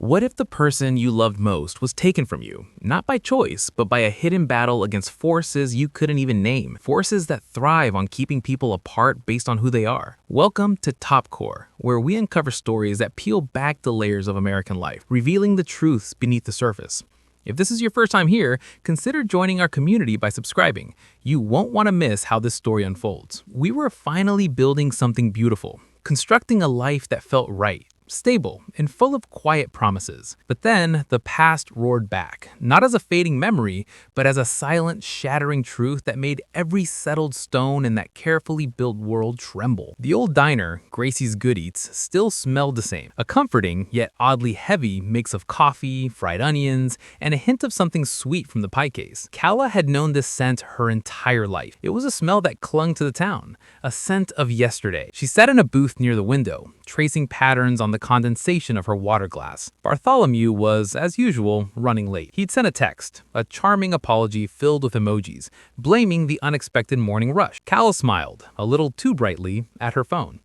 What if the person you loved most was taken from you, not by choice, but by a hidden battle against forces you couldn't even name, forces that thrive on keeping people apart based on who they are? Welcome to Top Core, where we uncover stories that peel back the layers of American life, revealing the truths beneath the surface. If this is your first time here, consider joining our community by subscribing. You won't want to miss how this story unfolds. We were finally building something beautiful, constructing a life that felt right, stable, and full of quiet promises. But then, the past roared back, not as a fading memory, but as a silent, shattering truth that made every settled stone in that carefully built world tremble. The old diner, Gracie's Good Eats, still smelled the same, a comforting, yet oddly heavy mix of coffee, fried onions, and a hint of something sweet from the pie case. Calla had known this scent her entire life. It was a smell that clung to the town, a scent of yesterday. She sat in a booth near the window, tracing patterns on the condensation of her water glass. Bartholomew was, as usual, running late. He'd sent a text, a charming apology filled with emojis, blaming the unexpected morning rush. Calla smiled, a little too brightly, at her phone.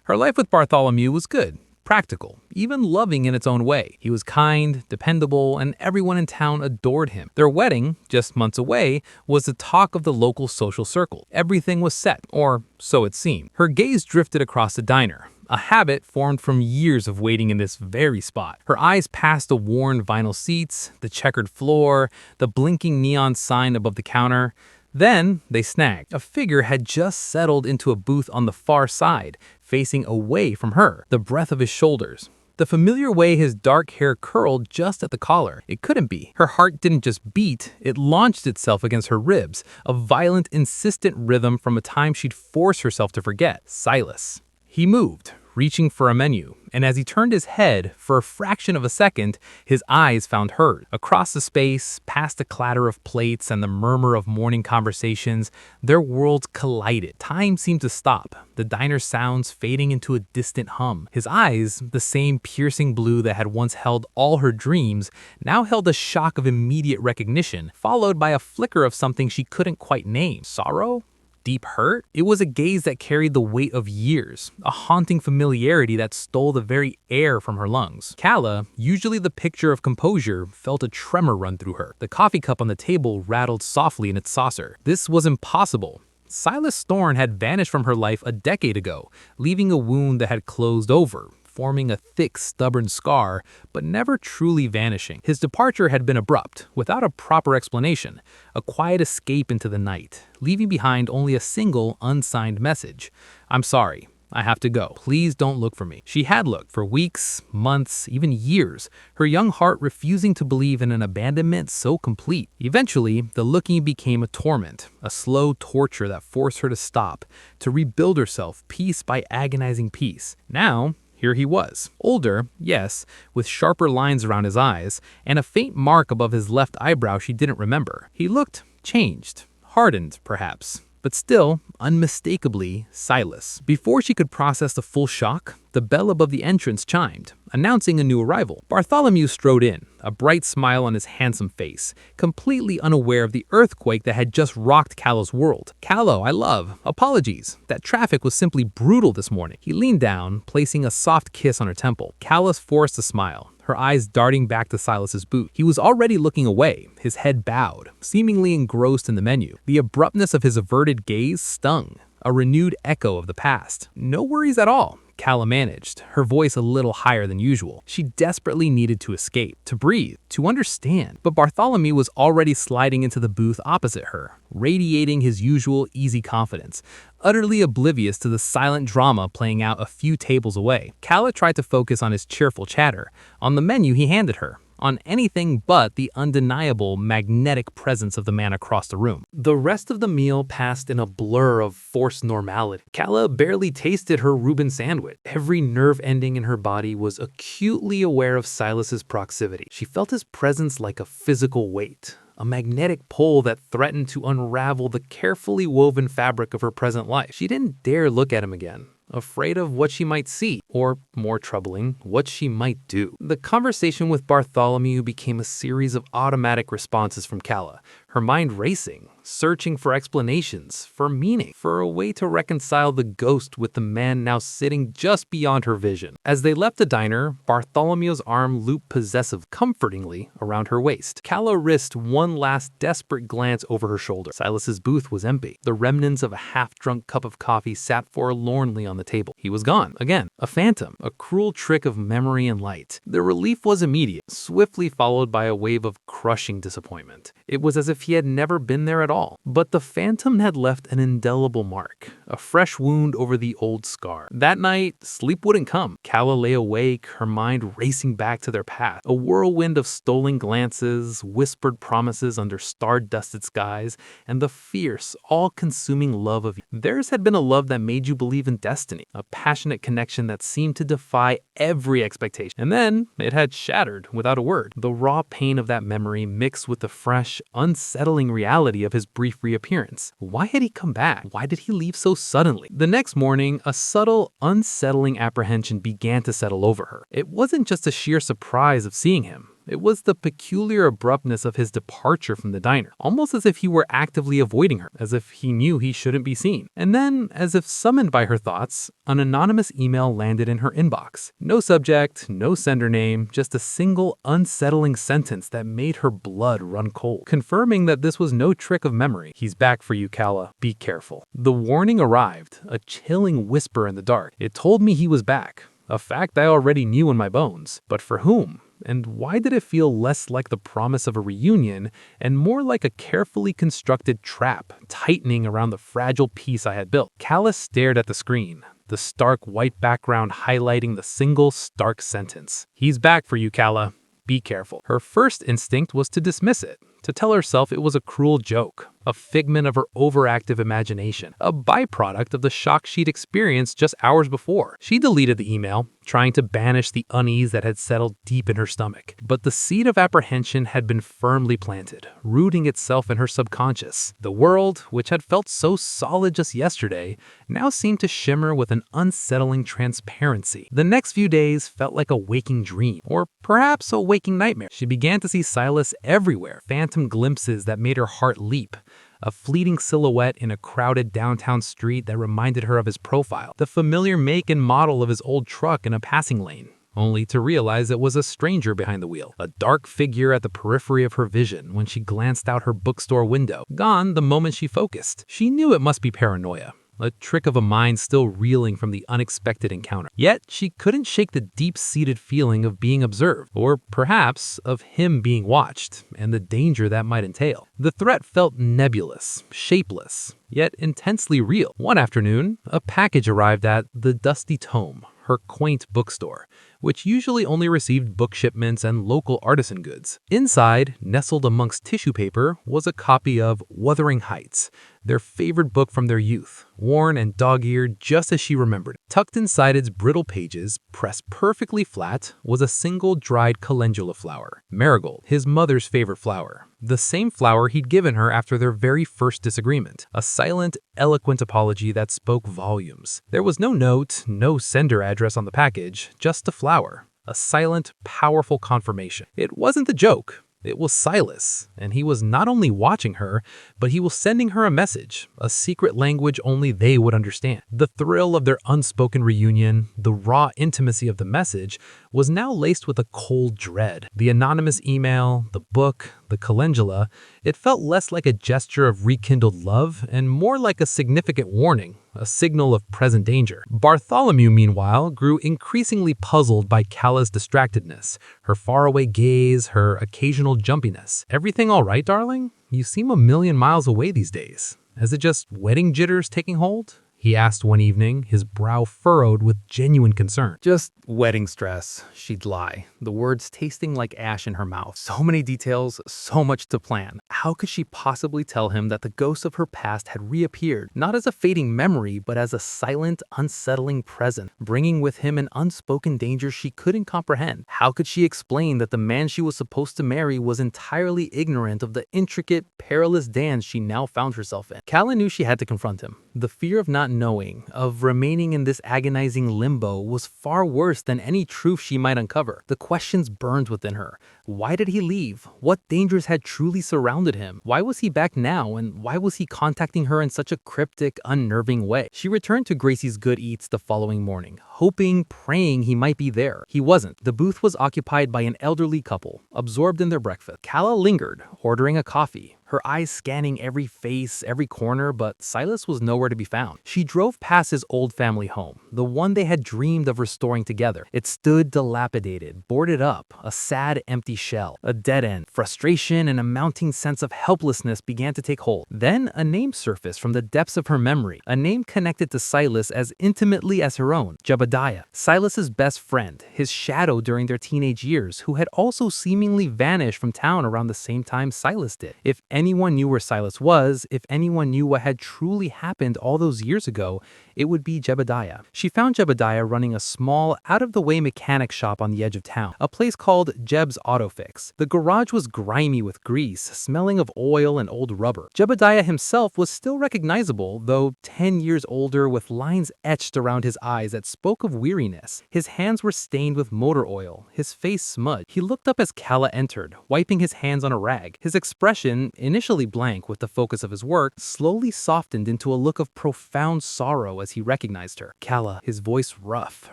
Her life with Bartholomew was good, practical, even loving in its own way. He was kind, dependable, and everyone in town adored him. Their wedding, just months away, was the talk of the local social circle. Everything was set, or so it seemed. Her gaze drifted across the diner, a habit formed from years of waiting in this very spot. Her eyes passed the worn vinyl seats, the checkered floor, the blinking neon sign above the counter. Then they snagged. A figure had just settled into a booth on the far side, facing away from her, the breadth of his shoulders. The familiar way his dark hair curled just at the collar. It couldn't be. Her heart didn't just beat, it launched itself against her ribs, a violent, insistent rhythm from a time she'd forced herself to forget. Silas. He moved, reaching for a menu, and as he turned his head, for a fraction of a second, his eyes found hers. Across the space, past the clatter of plates and the murmur of morning conversations, their worlds collided. Time seemed to stop, the diner's sounds fading into a distant hum. His eyes, the same piercing blue that had once held all her dreams, now held a shock of immediate recognition, followed by a flicker of something she couldn't quite name. Sorrow? Deep hurt? It was a gaze that carried the weight of years, a haunting familiarity that stole the very air from her lungs. Calla, usually the picture of composure, felt a tremor run through her. The coffee cup on the table rattled softly in its saucer. This was impossible. Silas Thorne had vanished from her life a decade ago, leaving a wound that had closed over, forming a thick, stubborn scar, but never truly vanishing. His departure had been abrupt, without a proper explanation, a quiet escape into the night, leaving behind only a single, unsigned message. "I'm sorry. I have to go. Please don't look for me." She had looked for weeks, months, even years, her young heart refusing to believe in an abandonment so complete. Eventually, the looking became a torment, a slow torture that forced her to stop, to rebuild herself piece by agonizing piece. Now, here he was. Older, yes, with sharper lines around his eyes, and a faint mark above his left eyebrow she didn't remember. He looked changed, hardened, perhaps, but still, unmistakably, Silas. Before she could process the full shock, the bell above the entrance chimed, announcing a new arrival. Bartholomew strode in, a bright smile on his handsome face, completely unaware of the earthquake that had just rocked Calla's world. "Calla, I love. Apologies. That traffic was simply brutal this morning." He leaned down, placing a soft kiss on her temple. Calla forced a smile, her eyes darting back to Silas's booth. He was already looking away, his head bowed, seemingly engrossed in the menu. The abruptness of his averted gaze stung, a renewed echo of the past. "No worries at all," Calla managed, her voice a little higher than usual. She desperately needed to escape, to breathe, to understand. But Bartholomew was already sliding into the booth opposite her, radiating his usual easy confidence, utterly oblivious to the silent drama playing out a few tables away. Calla tried to focus on his cheerful chatter, on the menu he handed her, on anything but the undeniable, magnetic presence of the man across the room. The rest of the meal passed in a blur of forced normality. Calla barely tasted her Reuben sandwich. Every nerve ending in her body was acutely aware of Silas's proximity. She felt his presence like a physical weight, a magnetic pull that threatened to unravel the carefully woven fabric of her present life. She didn't dare look at him again, afraid of what she might see, or, more troubling, what she might do. The conversation with Bartholomew became a series of automatic responses from Calla, her mind racing, searching for explanations, for meaning, for a way to reconcile the ghost with the man now sitting just beyond her vision. As they left the diner, Bartholomew's arm looped possessive comfortingly around her waist. Calla risked one last desperate glance over her shoulder. Silas's booth was empty. The remnants of a half-drunk cup of coffee sat forlornly on the table. He was gone. Again, a phantom, a cruel trick of memory and light. The relief was immediate, swiftly followed by a wave of crushing disappointment. It was as if he had never been there at all. But the phantom had left an indelible mark, a fresh wound over the old scar. That night, sleep wouldn't come. Calla lay awake, her mind racing back to their path. A whirlwind of stolen glances, whispered promises under star-dusted skies, and the fierce, all-consuming love of theirs had been a love that made you believe in destiny, a passionate connection that seemed to defy every expectation. And then it had shattered without a word. The raw pain of that memory mixed with the fresh, unsettling reality of his brief reappearance. Why had he come back? Why did he leave so suddenly? The next morning, a subtle, unsettling apprehension began to settle over her. It wasn't just a sheer surprise of seeing him. It was the peculiar abruptness of his departure from the diner, almost as if he were actively avoiding her, as if he knew he shouldn't be seen. And then, as if summoned by her thoughts, an anonymous email landed in her inbox. No subject, no sender name, just a single unsettling sentence that made her blood run cold, confirming that this was no trick of memory. "He's back for you, Calla. Be careful." The warning arrived, a chilling whisper in the dark. It told me he was back, a fact I already knew in my bones. But for whom? And why did it feel less like the promise of a reunion and more like a carefully constructed trap, tightening around the fragile piece I had built? Calla stared at the screen, the stark white background highlighting the single stark sentence. "He's back for you, Calla. Be careful." Her first instinct was to dismiss it, to tell herself it was a cruel joke, a figment of her overactive imagination, a byproduct of the shock she'd experienced just hours before. She deleted the email, trying to banish the unease that had settled deep in her stomach. But the seed of apprehension had been firmly planted, rooting itself in her subconscious. The world, which had felt so solid just yesterday, now seemed to shimmer with an unsettling transparency. The next few days felt like a waking dream, or perhaps a waking nightmare. She began to see Silas everywhere, phantom glimpses that made her heart leap. A fleeting silhouette in a crowded downtown street that reminded her of his profile, the familiar make and model of his old truck in a passing lane, only to realize it was a stranger behind the wheel, a dark figure at the periphery of her vision when she glanced out her bookstore window, gone the moment she focused. She knew it must be paranoia, a trick of a mind still reeling from the unexpected encounter. Yet she couldn't shake the deep-seated feeling of being observed, or perhaps of him being watched, and the danger that might entail. The threat felt nebulous, shapeless, yet intensely real. One afternoon, a package arrived at the Dusty Tome, her quaint bookstore, which usually only received book shipments and local artisan goods. Inside, nestled amongst tissue paper, was a copy of Wuthering Heights, their favorite book from their youth, worn and dog-eared just as she remembered. Tucked inside its brittle pages, pressed perfectly flat, was a single dried calendula flower, marigold, his mother's favorite flower. The same flower he'd given her after their very first disagreement, a silent, eloquent apology that spoke volumes. There was no note, no sender address on the package, just a flower, a silent, powerful confirmation. It wasn't a joke. It was Silas, and he was not only watching her, but he was sending her a message, a secret language only they would understand. The thrill of their unspoken reunion, the raw intimacy of the message, was now laced with a cold dread. The anonymous email, the book, the calendula, it felt less like a gesture of rekindled love and more like a significant warning, a signal of present danger. Bartholomew, meanwhile, grew increasingly puzzled by Calla's distractedness, her faraway gaze, her occasional jumpiness. "Everything all right, darling? You seem a million miles away these days. Is it just wedding jitters taking hold?" he asked one evening, his brow furrowed with genuine concern. "Just wedding stress," she'd lie, the words tasting like ash in her mouth. So many details, so much to plan. How could she possibly tell him that the ghost of her past had reappeared, not as a fading memory, but as a silent, unsettling presence, bringing with him an unspoken danger she couldn't comprehend? How could she explain that the man she was supposed to marry was entirely ignorant of the intricate, perilous dance she now found herself in? Calla knew she had to confront him. The fear of not knowing, of remaining in this agonizing limbo, was far worse than any truth she might uncover. The questions burned within her. Why did he leave? What dangers had truly surrounded him? Why was he back now, and why was he contacting her in such a cryptic, unnerving way? She returned to Gracie's Good Eats the following morning, hoping, praying he might be there. He wasn't. The booth was occupied by an elderly couple, absorbed in their breakfast. Calla lingered, ordering a coffee, her eyes scanning every face, every corner, but Silas was nowhere to be found. She drove past his old family home, the one they had dreamed of restoring together. It stood dilapidated, boarded up, a sad, empty shell, a dead end. Frustration and a mounting sense of helplessness began to take hold. Then a name surfaced from the depths of her memory, a name connected to Silas as intimately as her own, Jebediah, Silas's best friend, his shadow during their teenage years, who had also seemingly vanished from town around the same time Silas did. If anyone knew where Silas was, if anyone knew what had truly happened all those years ago, it would be Jebediah. She found Jebediah running a small, out-of-the-way mechanic shop on the edge of town, a place called Jeb's Auto Fix. The garage was grimy with grease, smelling of oil and old rubber. Jebediah himself was still recognizable, though 10 years older, with lines etched around his eyes that spoke of weariness. His hands were stained with motor oil, his face smudged. He looked up as Calla entered, wiping his hands on a rag. His expression, initially blank with the focus of his work, slowly softened into a look of profound sorrow as he recognized her. Calla, his voice rough,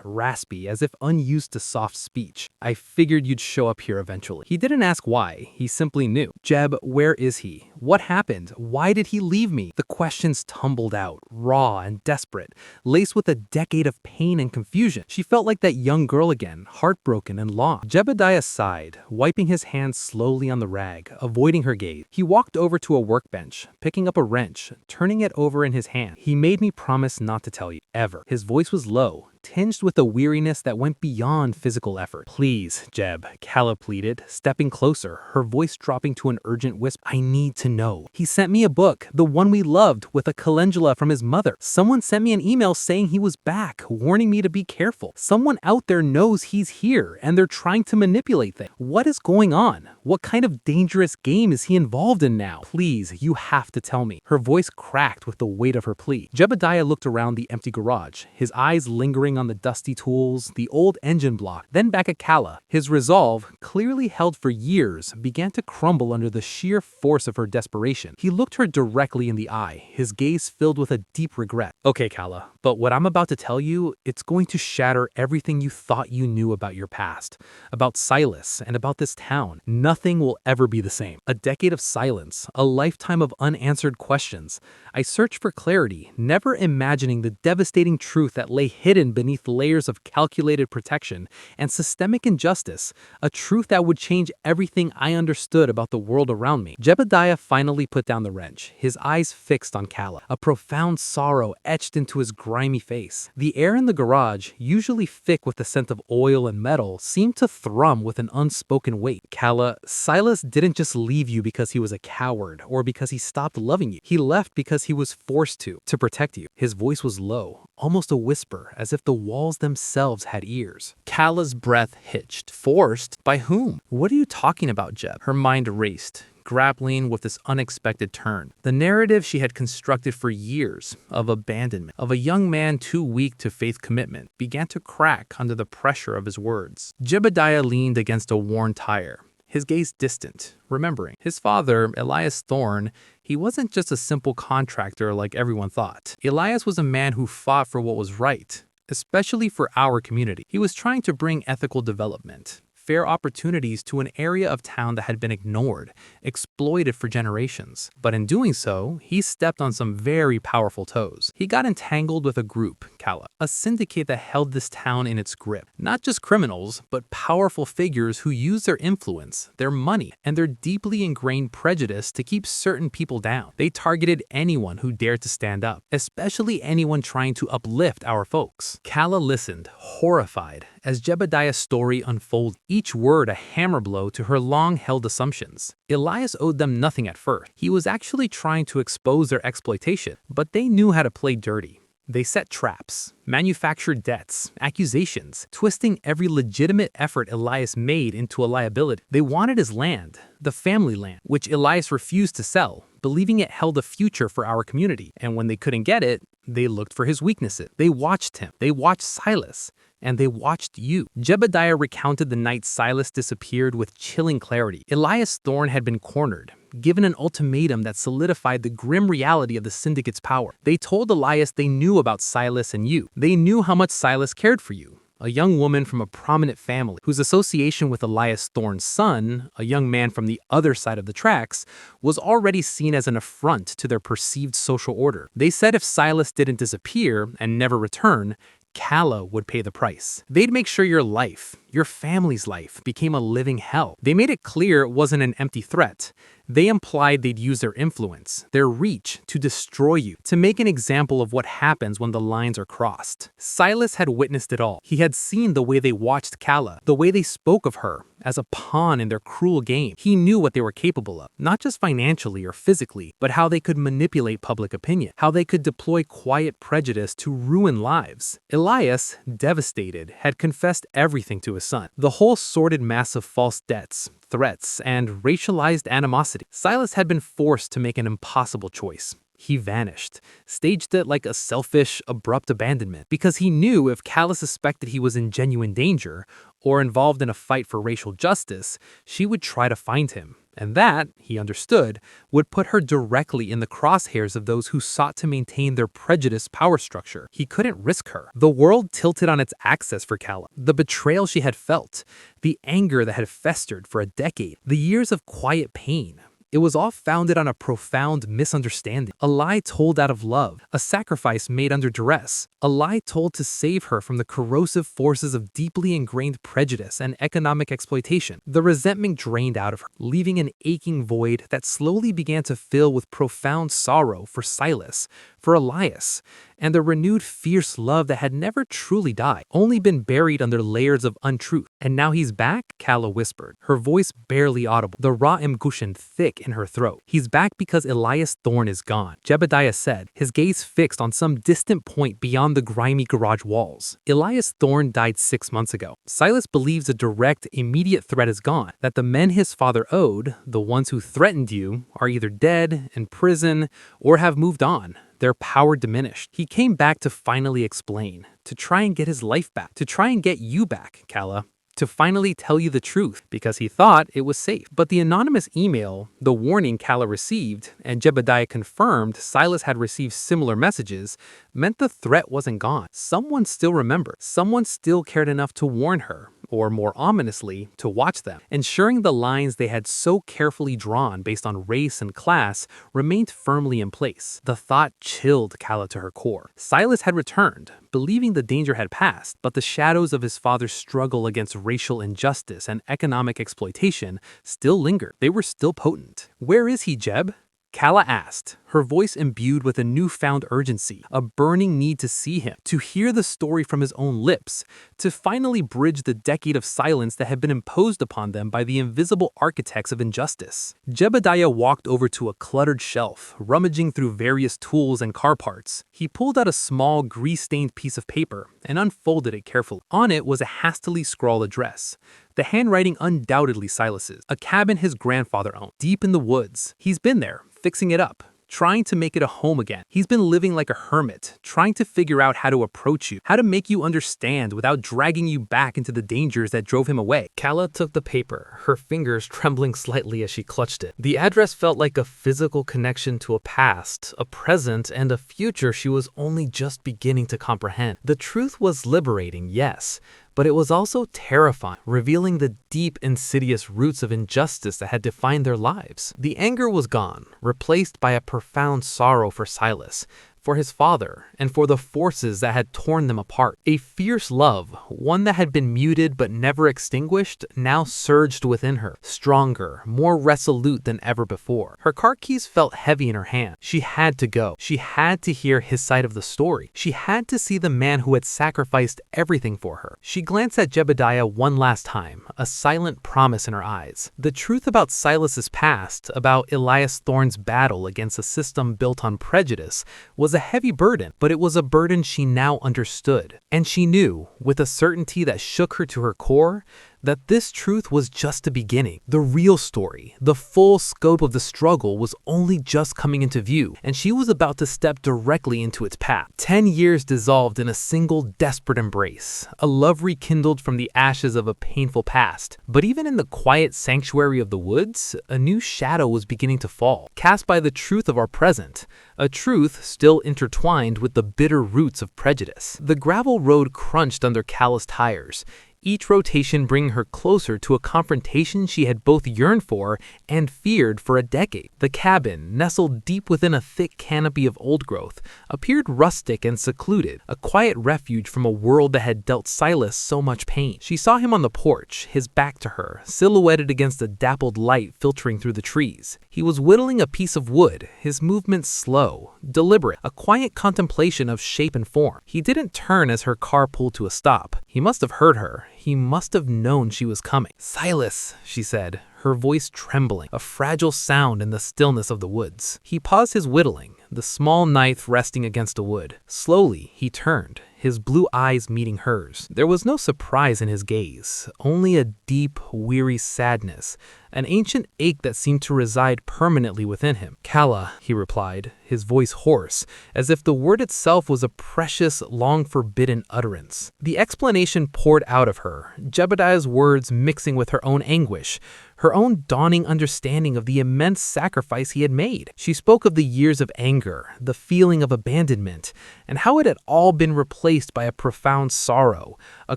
raspy, as if unused to soft speech. I figured you'd show up here eventually. He didn't ask why, he simply knew. Jeb, where is he? What happened? Why did he leave me? The questions tumbled out, raw and desperate, laced with a decade of pain and confusion. She felt like that young girl again, heartbroken and lost. Jebediah sighed, wiping his hands slowly on the rag, avoiding her gaze. He walked over to a workbench, picking up a wrench, turning it over in his hand. He made me promise not to tell you, ever. His voice was low, tinged with a weariness that went beyond physical effort. Please, Jeb, Calla pleaded, stepping closer, her voice dropping to an urgent whisper. I need to know. He sent me a book, the one we loved, with a calendula from his mother. Someone sent me an email saying he was back, warning me to be careful. Someone out there knows he's here, and they're trying to manipulate things. What is going on? What kind of dangerous game is he involved in now? Please, you have to tell me. Her voice cracked with the weight of her plea. Jebediah looked around the empty garage, his eyes lingering on the dusty tools, the old engine block, then back at Calla. His resolve, clearly held for years, began to crumble under the sheer force of her desperation. He looked her directly in the eye, his gaze filled with a deep regret. Okay, Calla, but what I'm about to tell you, it's going to shatter everything you thought you knew about your past, about Silas, and about this town. Nothing will ever be the same. A decade of silence, a lifetime of unanswered questions. I searched for clarity, never imagining the devastating truth that lay hidden beneath layers of calculated protection and systemic injustice, a truth that would change everything I understood about the world around me. Jebediah finally put down the wrench, his eyes fixed on Calla, a profound sorrow etched into his grimy face. The air in the garage, usually thick with the scent of oil and metal, seemed to thrum with an unspoken weight. Calla, Silas didn't just leave you because he was a coward or because he stopped loving you. He left because he was forced to protect you. His voice was low, almost a whisper, as if the walls themselves had ears. Calla's breath hitched. Forced? By whom? What are you talking about, Jeb? Her mind raced, grappling with this unexpected turn. The narrative she had constructed for years of abandonment, of a young man too weak to faith commitment, began to crack under the pressure of his words. Jebediah leaned against a worn tire, his gaze distant, remembering. His father, Elias Thorne, he wasn't just a simple contractor like everyone thought. Elias was a man who fought for what was right, especially for our community. He was trying to bring ethical development, fair opportunities to an area of town that had been ignored, exploited for generations. But in doing so, he stepped on some very powerful toes. He got entangled with a group, Calla, a syndicate that held this town in its grip. Not just criminals, but powerful figures who used their influence, their money, and their deeply ingrained prejudice to keep certain people down. They targeted anyone who dared to stand up, especially anyone trying to uplift our folks. Calla listened, horrified, as Jebediah's story unfolded, each word a hammer blow to her long-held assumptions. Elias owed them nothing at first. He was actually trying to expose their exploitation, but they knew how to play dirty. They set traps, manufactured debts, accusations, twisting every legitimate effort Elias made into a liability. They wanted his land, the family land, which Elias refused to sell, believing it held a future for our community. And when they couldn't get it, They looked for his weaknesses. They watched him. They watched Silas. And they watched you. Jebediah recounted the night Silas disappeared with chilling clarity. Elias Thorne had been cornered, given an ultimatum that solidified the grim reality of the syndicate's power. They told Elias they knew about Silas and you. They knew how much Silas cared for you. A young woman from a prominent family whose association with Elias Thorne's son, a young man from the other side of the tracks, was already seen as an affront to their perceived social order. They said if Silas didn't disappear and never return, Calla would pay the price. They'd make sure your life, your family's life, became a living hell. They made it clear it wasn't an empty threat. They implied they'd use their influence, their reach, to destroy you, to make an example of what happens when the lines are crossed. Silas had witnessed it all. He had seen the way they watched Calla, the way they spoke of her as a pawn in their cruel game. He knew what they were capable of, not just financially or physically, but how they could manipulate public opinion, how they could deploy quiet prejudice to ruin lives. Elias, devastated, had confessed everything to his son. The whole sordid mass of false debts, threats, and racialized animosity. Silas had been forced to make an impossible choice. He vanished, staged it like a selfish, abrupt abandonment, because he knew if Calla suspected he was in genuine danger or involved in a fight for racial justice, she would try to find him. And that, he understood, would put her directly in the crosshairs of those who sought to maintain their prejudiced power structure. He couldn't risk her. The world tilted on its axis for Calla. The betrayal she had felt, the anger that had festered for a decade, the years of quiet pain. It was all founded on a profound misunderstanding, a lie told out of love, a sacrifice made under duress, a lie told to save her from the corrosive forces of deeply ingrained prejudice and economic exploitation. The resentment drained out of her, leaving an aching void that slowly began to fill with profound sorrow for Silas, for Elias, and a renewed fierce love that had never truly died, only been buried under layers of untruth. And now he's back, Calla whispered, her voice barely audible, the raw emotion thick in her throat. He's back because Elias Thorne is gone, Jebediah said, his gaze fixed on some distant point beyond the grimy garage walls. Elias Thorne died 6 months ago. Silas believes a direct, immediate threat is gone, that the men his father owed, the ones who threatened you, are either dead, in prison, or have moved on. Their power diminished. He came back to finally explain, to try and get his life back, to try and get you back, Calla, to finally tell you the truth, because he thought it was safe. But the anonymous email, the warning Calla received, and Jebediah confirmed Silas had received similar messages, meant the threat wasn't gone. Someone still remembered. Someone still cared enough to warn her, or more ominously, to watch them, ensuring the lines they had so carefully drawn based on race and class remained firmly in place. The thought chilled Calla to her core. Silas had returned, believing the danger had passed, but the shadows of his father's struggle against racial injustice and economic exploitation still lingered. They were still potent. "Where is he, Jeb?" Calla asked, her voice imbued with a newfound urgency, a burning need to see him, to hear the story from his own lips, to finally bridge the decade of silence that had been imposed upon them by the invisible architects of injustice. Jebediah walked over to a cluttered shelf, rummaging through various tools and car parts. He pulled out a small, grease-stained piece of paper and unfolded it carefully. On it was a hastily scrawled address. The handwriting undoubtedly Silas's, a cabin his grandfather owned, deep in the woods. He's been there, fixing it up, trying to make it a home again. He's been living like a hermit, trying to figure out how to approach you, how to make you understand without dragging you back into the dangers that drove him away. Calla took the paper, her fingers trembling slightly as she clutched it. The address felt like a physical connection to a past, a present, and a future she was only just beginning to comprehend. The truth was liberating, yes, but it was also terrifying, revealing the deep, insidious roots of injustice that had defined their lives. The anger was gone, replaced by a profound sorrow for Silas, for his father, and for the forces that had torn them apart. A fierce love, one that had been muted but never extinguished, now surged within her, stronger, more resolute than ever before. Her car keys felt heavy in her hand. She had to go. She had to hear his side of the story. She had to see the man who had sacrificed everything for her. She glanced at Jebediah one last time, a silent promise in her eyes. The truth about Silas's past, about Elias Thorne's battle against a system built on prejudice, was a heavy burden, but it was a burden she now understood. And she knew, with a certainty that shook her to her core, that this truth was just the beginning. The real story, the full scope of the struggle was only just coming into view, and she was about to step directly into its path. 10 years dissolved in a single desperate embrace, a love rekindled from the ashes of a painful past. But even in the quiet sanctuary of the woods, a new shadow was beginning to fall, cast by the truth of our present, a truth still intertwined with the bitter roots of prejudice. The gravel road crunched under Calla's tires, each rotation bringing her closer to a confrontation she had both yearned for and feared for a decade. The cabin, nestled deep within a thick canopy of old growth, appeared rustic and secluded, a quiet refuge from a world that had dealt Silas so much pain. She saw him on the porch, his back to her, silhouetted against the dappled light filtering through the trees. He was whittling a piece of wood, his movements slow, deliberate, a quiet contemplation of shape and form. He didn't turn as her car pulled to a stop. He must have heard her. He must have known she was coming. "Silas," she said, her voice trembling, a fragile sound in the stillness of the woods. He paused his whittling, the small knife resting against the wood. Slowly, he turned, his blue eyes meeting hers. There was no surprise in his gaze, only a deep, weary sadness, an ancient ache that seemed to reside permanently within him. "Calla," he replied, his voice hoarse, as if the word itself was a precious, long-forbidden utterance. The explanation poured out of her, Jebediah's words mixing with her own anguish, her own dawning understanding of the immense sacrifice he had made. She spoke of the years of anger, the feeling of abandonment, and how it had all been replaced by a profound sorrow, a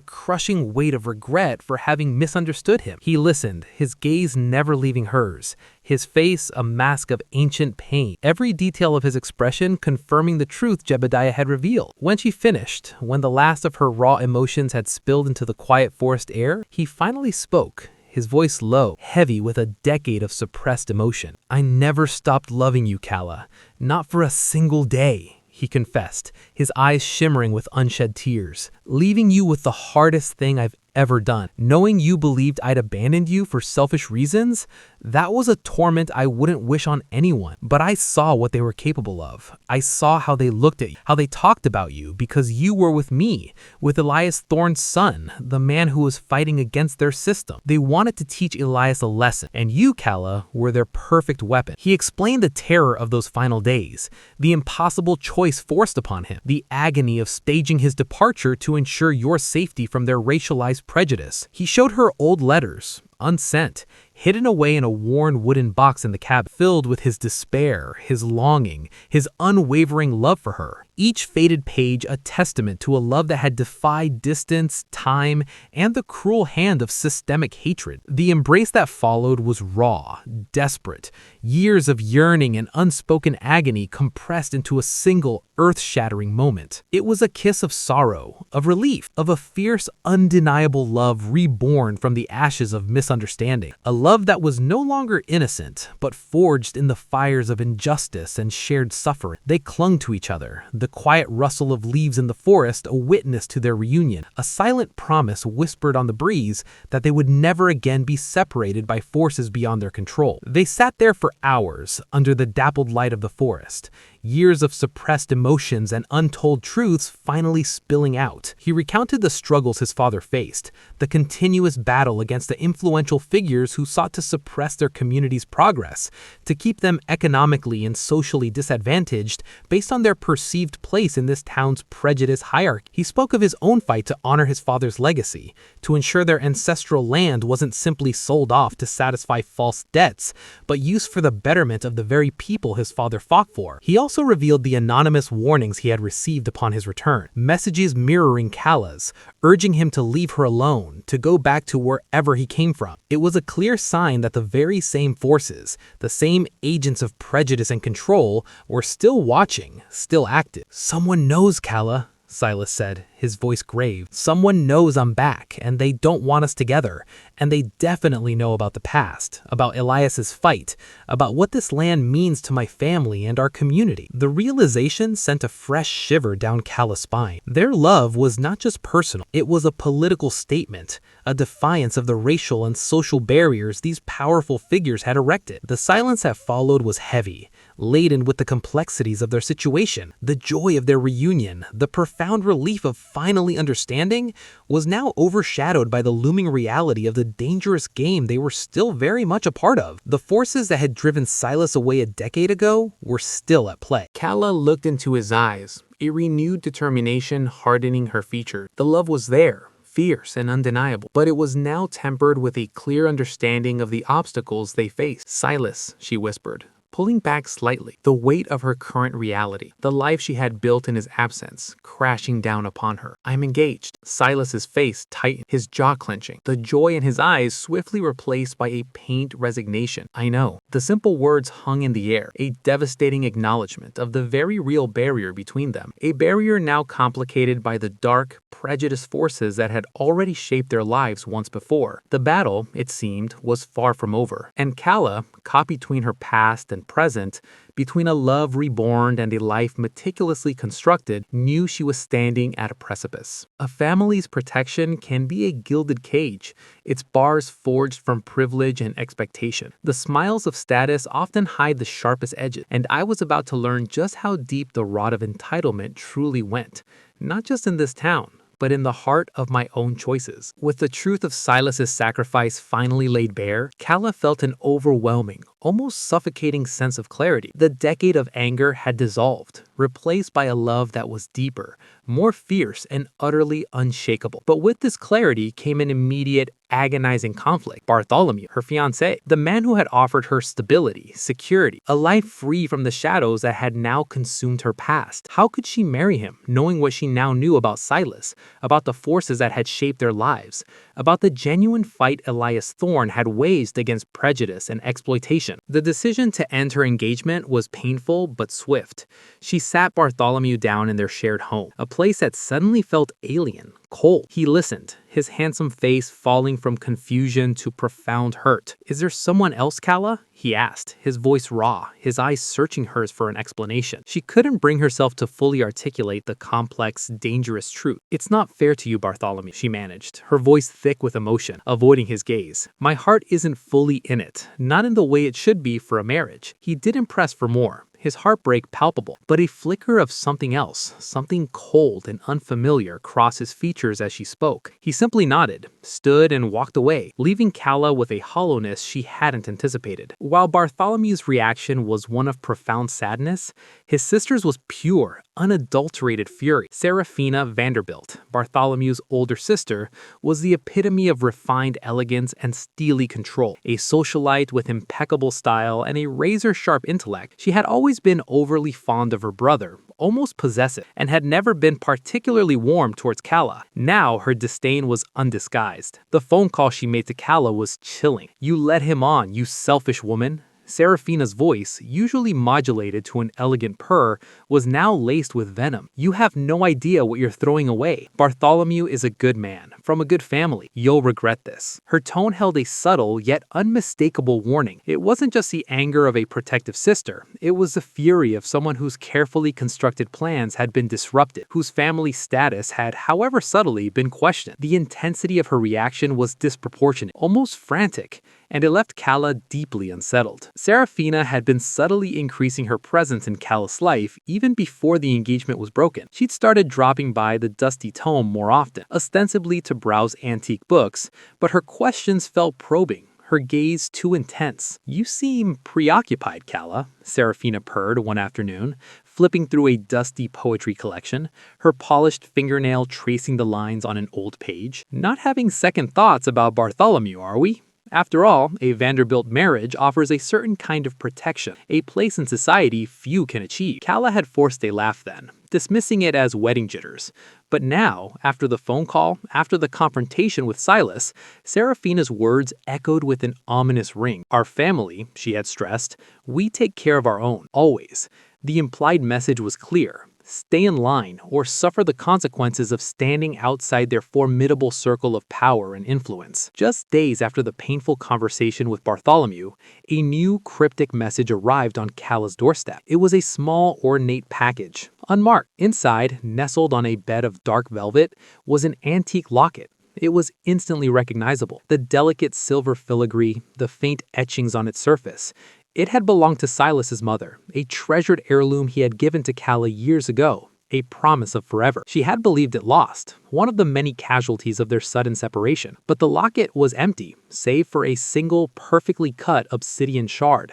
crushing weight of regret for having misunderstood him. He listened, his gaze never leaving hers, his face a mask of ancient pain, every detail of his expression confirming the truth Jebediah had revealed. When she finished, when the last of her raw emotions had spilled into the quiet forest air, he finally spoke, his voice low, heavy with a decade of suppressed emotion. "I never stopped loving you, Calla. Not for a single day," he confessed, his eyes shimmering with unshed tears. "Leaving you with the hardest thing I've ever done. Knowing you believed I'd abandoned you for selfish reasons, that was a torment I wouldn't wish on anyone. But I saw what they were capable of. I saw how they looked at you, how they talked about you, because you were with me, with Elias Thorne's son, the man who was fighting against their system. They wanted to teach Elias a lesson, and you, Calla, were their perfect weapon." He explained the terror of those final days, the impossible choice forced upon him, the agony of staging his departure to ensure your safety from their racialized prejudice. He showed her old letters, unsent, hidden away in a worn wooden box in the cabin, filled with his despair, his longing, his unwavering love for her. Each faded page a testament to a love that had defied distance, time, and the cruel hand of systemic hatred. The embrace that followed was raw, desperate, years of yearning and unspoken agony compressed into a single earth-shattering moment. It was a kiss of sorrow, of relief, of a fierce, undeniable love reborn from the ashes of misunderstanding. A love that was no longer innocent, but forged in the fires of injustice and shared suffering. They clung to each other, the quiet rustle of leaves in the forest a witness to their reunion, a silent promise whispered on the breeze that they would never again be separated by forces beyond their control. They sat there for hours under the dappled light of the forest, years of suppressed emotions and untold truths finally spilling out. He recounted the struggles his father faced, the continuous battle against the influential figures who sought to suppress their community's progress, to keep them economically and socially disadvantaged based on their perceived place in this town's prejudice hierarchy. He spoke of his own fight to honor his father's legacy, to ensure their ancestral land wasn't simply sold off to satisfy false debts, but used for the betterment of the very people his father fought for. He also revealed the anonymous warnings he had received upon his return, messages mirroring Calla's, urging him to leave her alone, to go back to wherever he came from. It was a clear sign that the very same forces, the same agents of prejudice and control, were still watching, still active. "Someone knows, Calla," Silas said, his voice grave. "Someone knows I'm back, and they don't want us together, and they definitely know about the past, about Elias's fight, about what this land means to my family and our community." The realization sent a fresh shiver down Calla's spine. Their love was not just personal, it was a political statement, a defiance of the racial and social barriers these powerful figures had erected. The silence that followed was heavy, laden with the complexities of their situation. The joy of their reunion, the profound relief of finally understanding, was now overshadowed by the looming reality of the dangerous game they were still very much a part of. The forces that had driven Silas away a decade ago were still at play. Calla looked into his eyes, a renewed determination hardening her features. The love was there, fierce and undeniable, but it was now tempered with a clear understanding of the obstacles they faced. "Silas," she whispered, pulling back slightly, the weight of her current reality, the life she had built in his absence, crashing down upon her. "I'm engaged." Silas's face tightened, his jaw clenching, the joy in his eyes swiftly replaced by a pained resignation. "I know." The simple words hung in the air, a devastating acknowledgement of the very real barrier between them, a barrier now complicated by the dark, prejudiced forces that had already shaped their lives once before. The battle, it seemed, was far from over, and Calla, caught between her past and present, between a love reborn and a life meticulously constructed, knew she was standing at a precipice. A family's protection can be a gilded cage, its bars forged from privilege and expectation. The smiles of status often hide the sharpest edges, and I was about to learn just how deep the rod of entitlement truly went, not just in this town, but in the heart of my own choices. With the truth of Silas's sacrifice finally laid bare, Calla felt an overwhelming, almost suffocating sense of clarity. The decade of anger had dissolved, replaced by a love that was deeper, more fierce, and utterly unshakable. But with this clarity came an immediate, agonizing conflict. Bartholomew, her fiancé, the man who had offered her stability, security, a life free from the shadows that had now consumed her past. How could she marry him, knowing what she now knew about Silas, about the forces that had shaped their lives, about the genuine fight Elias Thorne had waged against prejudice and exploitation? The decision to end her engagement was painful but swift. She sat Bartholomew down in their shared home, a place that suddenly felt alien, cold. He listened, his handsome face falling from confusion to profound hurt. "Is there someone else, Calla?" he asked, his voice raw, his eyes searching hers for an explanation. She couldn't bring herself to fully articulate the complex, dangerous truth. "It's not fair to you, Bartholomew," she managed, her voice thick with emotion, avoiding his gaze. "My heart isn't fully in it, not in the way it should be for a marriage." He didn't press for more, his heartbreak palpable, but a flicker of something else, something cold and unfamiliar, crossed his features as she spoke. He simply nodded, stood, and walked away, leaving Calla with a hollowness she hadn't anticipated. While Bartholomew's reaction was one of profound sadness, his sister's was pure, unadulterated fury. Serafina Vanderbilt, Bartholomew's older sister, was the epitome of refined elegance and steely control. A socialite with impeccable style and a razor-sharp intellect, she had always been overly fond of her brother, almost possessive, and had never been particularly warm towards Calla. Now her disdain was undisguised. The phone call she made to Calla was chilling. "You led him on, you selfish woman." Serafina's voice, usually modulated to an elegant purr, was now laced with venom. "You have no idea what you're throwing away. Bartholomew is a good man, from a good family. You'll regret this." Her tone held a subtle yet unmistakable warning. It wasn't just the anger of a protective sister. It was the fury of someone whose carefully constructed plans had been disrupted, whose family status had, however subtly, been questioned. The intensity of her reaction was disproportionate, almost frantic, and it left Calla deeply unsettled. Serafina had been subtly increasing her presence in Calla's life even before the engagement was broken. She'd started dropping by the dusty tome more often, ostensibly to browse antique books, but her questions felt probing, her gaze too intense. "You seem preoccupied, Calla," Serafina purred one afternoon, flipping through a dusty poetry collection, her polished fingernail tracing the lines on an old page. "Not having second thoughts about Bartholomew, are we? After all, a Vanderbilt marriage offers a certain kind of protection, a place in society few can achieve." Calla had forced a laugh then, dismissing it as wedding jitters. But now, after the phone call, after the confrontation with Silas, Serafina's words echoed with an ominous ring. "Our family," she had stressed, "we take care of our own, always." The implied message was clear. Stay in line or suffer the consequences of standing outside their formidable circle of power and influence. Just days after the painful conversation with Bartholomew, a new cryptic message arrived on Calla's doorstep. It was a small, ornate package, unmarked. Inside, nestled on a bed of dark velvet, was an antique locket. It was instantly recognizable. The delicate silver filigree, the faint etchings on its surface. It had belonged to Silas's mother, a treasured heirloom he had given to Calla years ago, a promise of forever. She had believed it lost, one of the many casualties of their sudden separation. But the locket was empty, save for a single perfectly cut obsidian shard,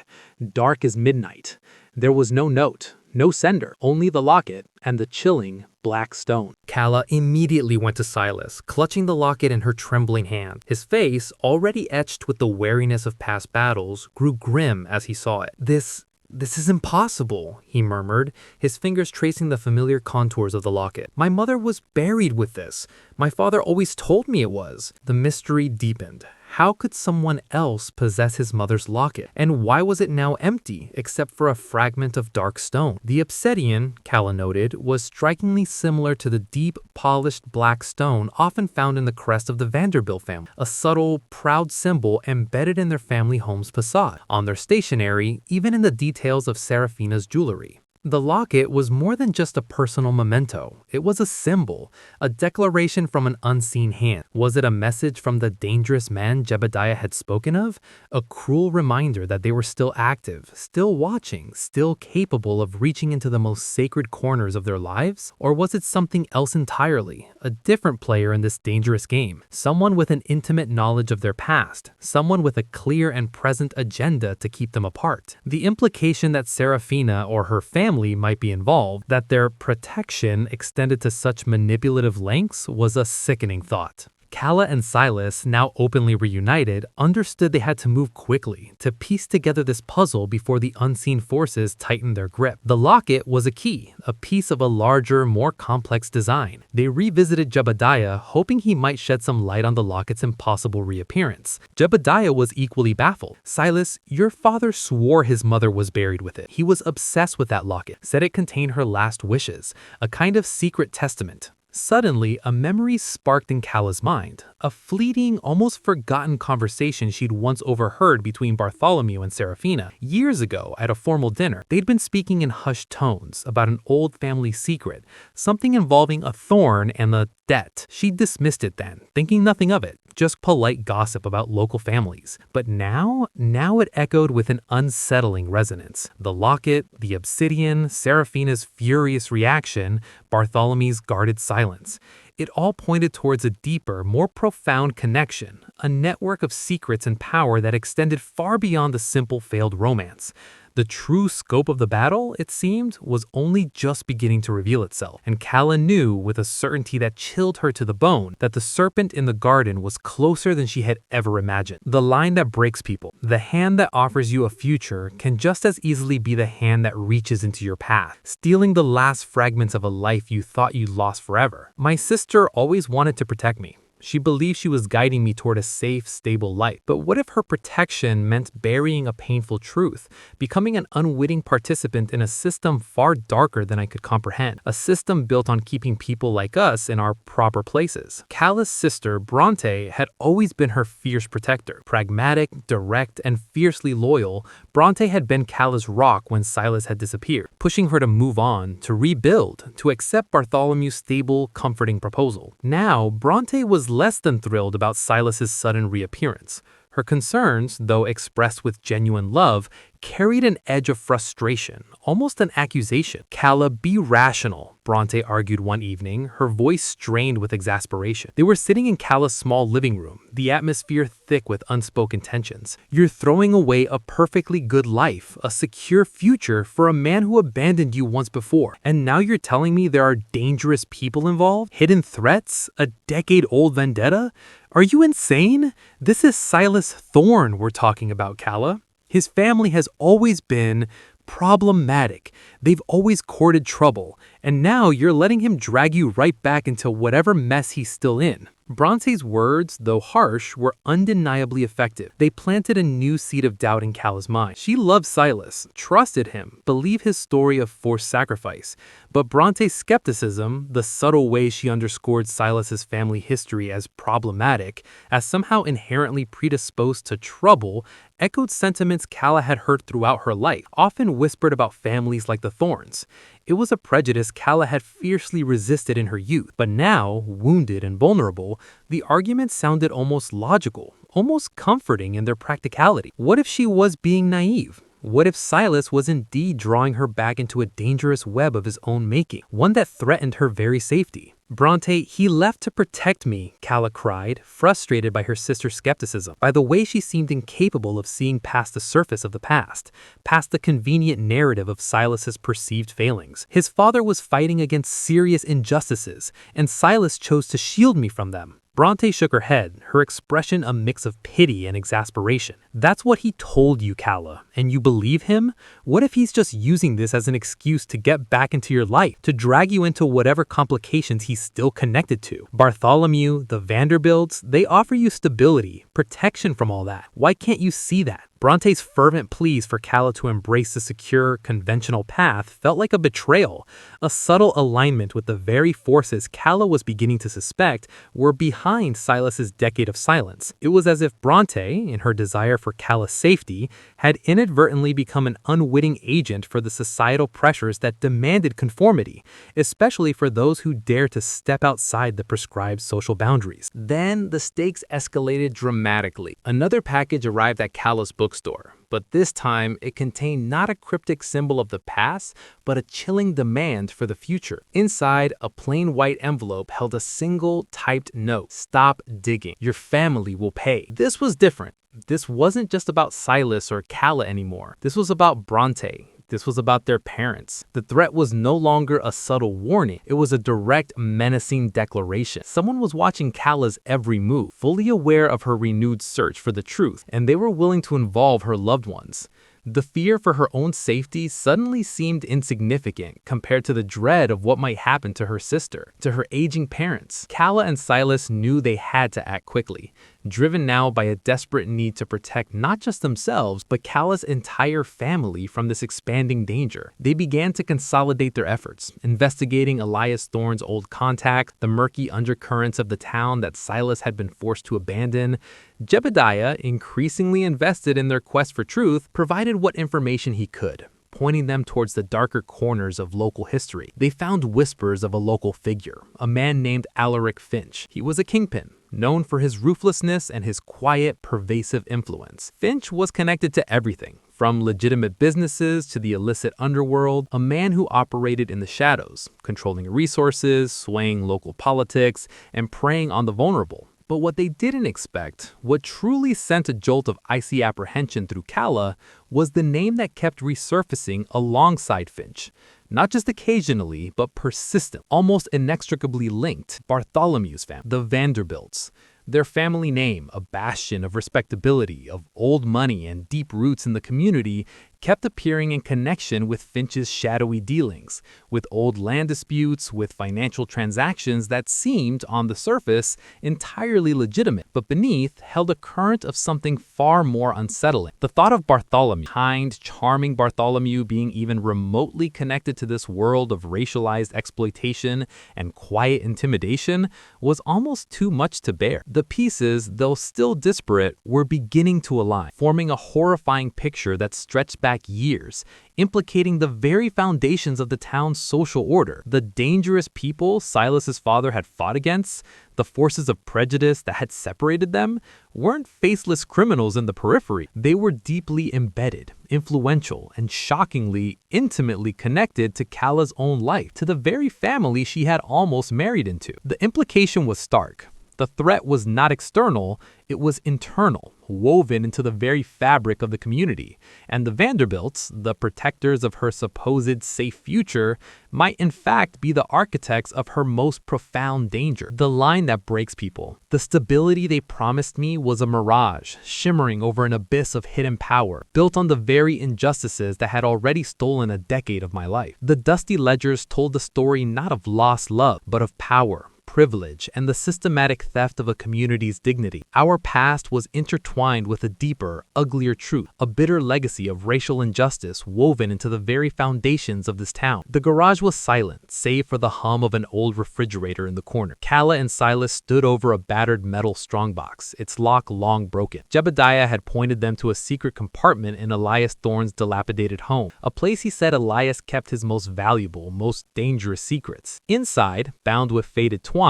dark as midnight. There was no note, no sender, only the locket and the chilling black stone. Calla immediately went to Silas, clutching the locket in her trembling hand. His face, already etched with the wariness of past battles, grew grim as he saw it. This is impossible, he murmured, his fingers tracing the familiar contours of the locket. My mother was buried with this. My father always told me it was. The mystery deepened. How could someone else possess his mother's locket? And why was it now empty, except for a fragment of dark stone? The obsidian, Calla noted, was strikingly similar to the deep, polished black stone often found in the crest of the Vanderbilt family, a subtle, proud symbol embedded in their family home's facade, on their stationery, even in the details of Serafina's jewelry. The locket was more than just a personal memento. It was a symbol, a declaration from an unseen hand. Was it a message from the dangerous man Jebediah had spoken of? A cruel reminder that they were still active, still watching, still capable of reaching into the most sacred corners of their lives? Or was it something else entirely? A different player in this dangerous game? Someone with an intimate knowledge of their past? Someone with a clear and present agenda to keep them apart? The implication that Serafina or her family might be involved, that their protection extended to such manipulative lengths, was a sickening thought. Calla and Silas, now openly reunited, understood they had to move quickly to piece together this puzzle before the unseen forces tightened their grip. The locket was a key, a piece of a larger, more complex design. They revisited Jebediah, hoping he might shed some light on the locket's impossible reappearance. Jebediah was equally baffled. Silas, your father swore his mother was buried with it. He was obsessed with that locket, said it contained her last wishes, a kind of secret testament. Suddenly, a memory sparked in Calla's mind, a fleeting, almost forgotten conversation she'd once overheard between Bartholomew and Serafina. Years ago, at a formal dinner, they'd been speaking in hushed tones about an old family secret, something involving a thorn and a debt. She dismissed it then, thinking nothing of it, just polite gossip about local families. But now it echoed with an unsettling resonance. The locket, the obsidian, Serafina's furious reaction, Bartholomew's guarded silence. It all pointed towards a deeper, more profound connection, a network of secrets and power that extended far beyond the simple failed romance. The true scope of the battle, it seemed, was only just beginning to reveal itself, and Calla knew with a certainty that chilled her to the bone that the serpent in the garden was closer than she had ever imagined. The line that breaks people, the hand that offers you a future, can just as easily be the hand that reaches into your path, stealing the last fragments of a life you thought you'd lost forever. My sister always wanted to protect me. She believed she was guiding me toward a safe, stable life. But what if her protection meant burying a painful truth, becoming an unwitting participant in a system far darker than I could comprehend, a system built on keeping people like us in our proper places? Calla's sister, Bronte, had always been her fierce protector. Pragmatic, direct, and fiercely loyal, Bronte had been Calla's rock when Silas had disappeared, pushing her to move on, to rebuild, to accept Bartholomew's stable, comforting proposal. Now, Bronte was less than thrilled about Silas's sudden reappearance. Her concerns, though expressed with genuine love, carried an edge of frustration, almost an accusation. Calla, be rational, Bronte argued one evening, her voice strained with exasperation. They were sitting in Calla's small living room, the atmosphere thick with unspoken tensions. You're throwing away a perfectly good life, a secure future for a man who abandoned you once before. And now you're telling me there are dangerous people involved? Hidden threats? A decade-old vendetta? Are you insane? This is Silas Thorne we're talking about, Calla. His family has always been problematic. They've always courted trouble, and now you're letting him drag you right back into whatever mess he's still in. Bronte's words, though harsh, were undeniably effective. They planted a new seed of doubt in Calla's mind. She loved Silas, trusted him, believed his story of forced sacrifice. But Bronte's skepticism, the subtle way she underscored Silas's family history as problematic, as somehow inherently predisposed to trouble, echoed sentiments Calla had heard throughout her life, often whispered about families like the Thornes. It was a prejudice Calla had fiercely resisted in her youth, but now, wounded and vulnerable, the arguments sounded almost logical, almost comforting in their practicality. What if she was being naive? What if Silas was indeed drawing her back into a dangerous web of his own making, one that threatened her very safety? Bronte, he left to protect me, Calla cried, frustrated by her sister's skepticism, by the way she seemed incapable of seeing past the surface of the past, past the convenient narrative of Silas's perceived failings. His father was fighting against serious injustices, and Silas chose to shield me from them. Bronte shook her head, her expression a mix of pity and exasperation. That's what he told you, Calla, and you believe him? What if he's just using this as an excuse to get back into your life, to drag you into whatever complications he's still connected to? Bartholomew, the Vanderbilts, they offer you stability, protection from all that. Why can't you see that? Bronte's fervent pleas for Calla to embrace the secure, conventional path felt like a betrayal, a subtle alignment with the very forces Calla was beginning to suspect were behind Silas's decade of silence. It was as if Bronte, in her desire for Calla's safety, had inadvertently become an unwitting agent for the societal pressures that demanded conformity, especially for those who dare to step outside the prescribed social boundaries. Then the stakes escalated dramatically. Another package arrived at Calla's bookstore, but this time it contained not a cryptic symbol of the past, but a chilling demand for the future. Inside, a plain white envelope held a single typed note: "Stop digging. Your family will pay." This was different. This wasn't just about Silas or Calla anymore. This was about Bronte. This was about their parents. The threat was no longer a subtle warning. It was a direct, menacing declaration. Someone was watching Calla's every move, fully aware of her renewed search for the truth, and they were willing to involve her loved ones. The fear for her own safety suddenly seemed insignificant compared to the dread of what might happen to her sister, to her aging parents. Calla and Silas knew they had to act quickly, driven now by a desperate need to protect not just themselves, but Calla's entire family from this expanding danger. They began to consolidate their efforts, investigating Elias Thorne's old contacts, the murky undercurrents of the town that Silas had been forced to abandon. Jebediah, increasingly invested in their quest for truth, provided what information he could, pointing them towards the darker corners of local history. They found whispers of a local figure, a man named Alaric Finch. He was a kingpin, known for his ruthlessness and his quiet, pervasive influence. Finch was connected to everything, from legitimate businesses to the illicit underworld, a man who operated in the shadows, controlling resources, swaying local politics, and preying on the vulnerable. But what they didn't expect, what truly sent a jolt of icy apprehension through Calla, was the name that kept resurfacing alongside Finch. Not just occasionally, but persistent, almost inextricably linked: Bartholomew's family, the Vanderbilts. Their family name, a bastion of respectability, of old money and deep roots in the community, kept appearing in connection with Finch's shadowy dealings, with old land disputes, with financial transactions that seemed, on the surface, entirely legitimate, but beneath held a current of something far more unsettling. The thought of Bartholomew, kind, charming Bartholomew, being even remotely connected to this world of racialized exploitation and quiet intimidation was almost too much to bear. The pieces, though still disparate, were beginning to align, forming a horrifying picture that stretched back years, implicating the very foundations of the town's social order. The dangerous people Silas's father had fought against, the forces of prejudice that had separated them, weren't faceless criminals in the periphery. They were deeply embedded, influential, and shockingly, intimately connected to Calla's own life, to the very family she had almost married into. The implication was stark. The threat was not external, it was internal, woven into the very fabric of the community. And the Vanderbilts, the protectors of her supposed safe future, might in fact be the architects of her most profound danger. The line that breaks people. The stability they promised me was a mirage, shimmering over an abyss of hidden power, built on the very injustices that had already stolen a decade of my life. The dusty ledgers told the story not of lost love, but of power, privilege, and the systematic theft of a community's dignity. Our past was intertwined with a deeper, uglier truth, a bitter legacy of racial injustice woven into the very foundations of this town. The garage was silent, save for the hum of an old refrigerator in the corner. Calla and Silas stood over a battered metal strongbox, its lock long broken. Jebediah had pointed them to a secret compartment in Elias Thorne's dilapidated home, a place he said Elias kept his most valuable, most dangerous secrets. Inside, bound with faded twine,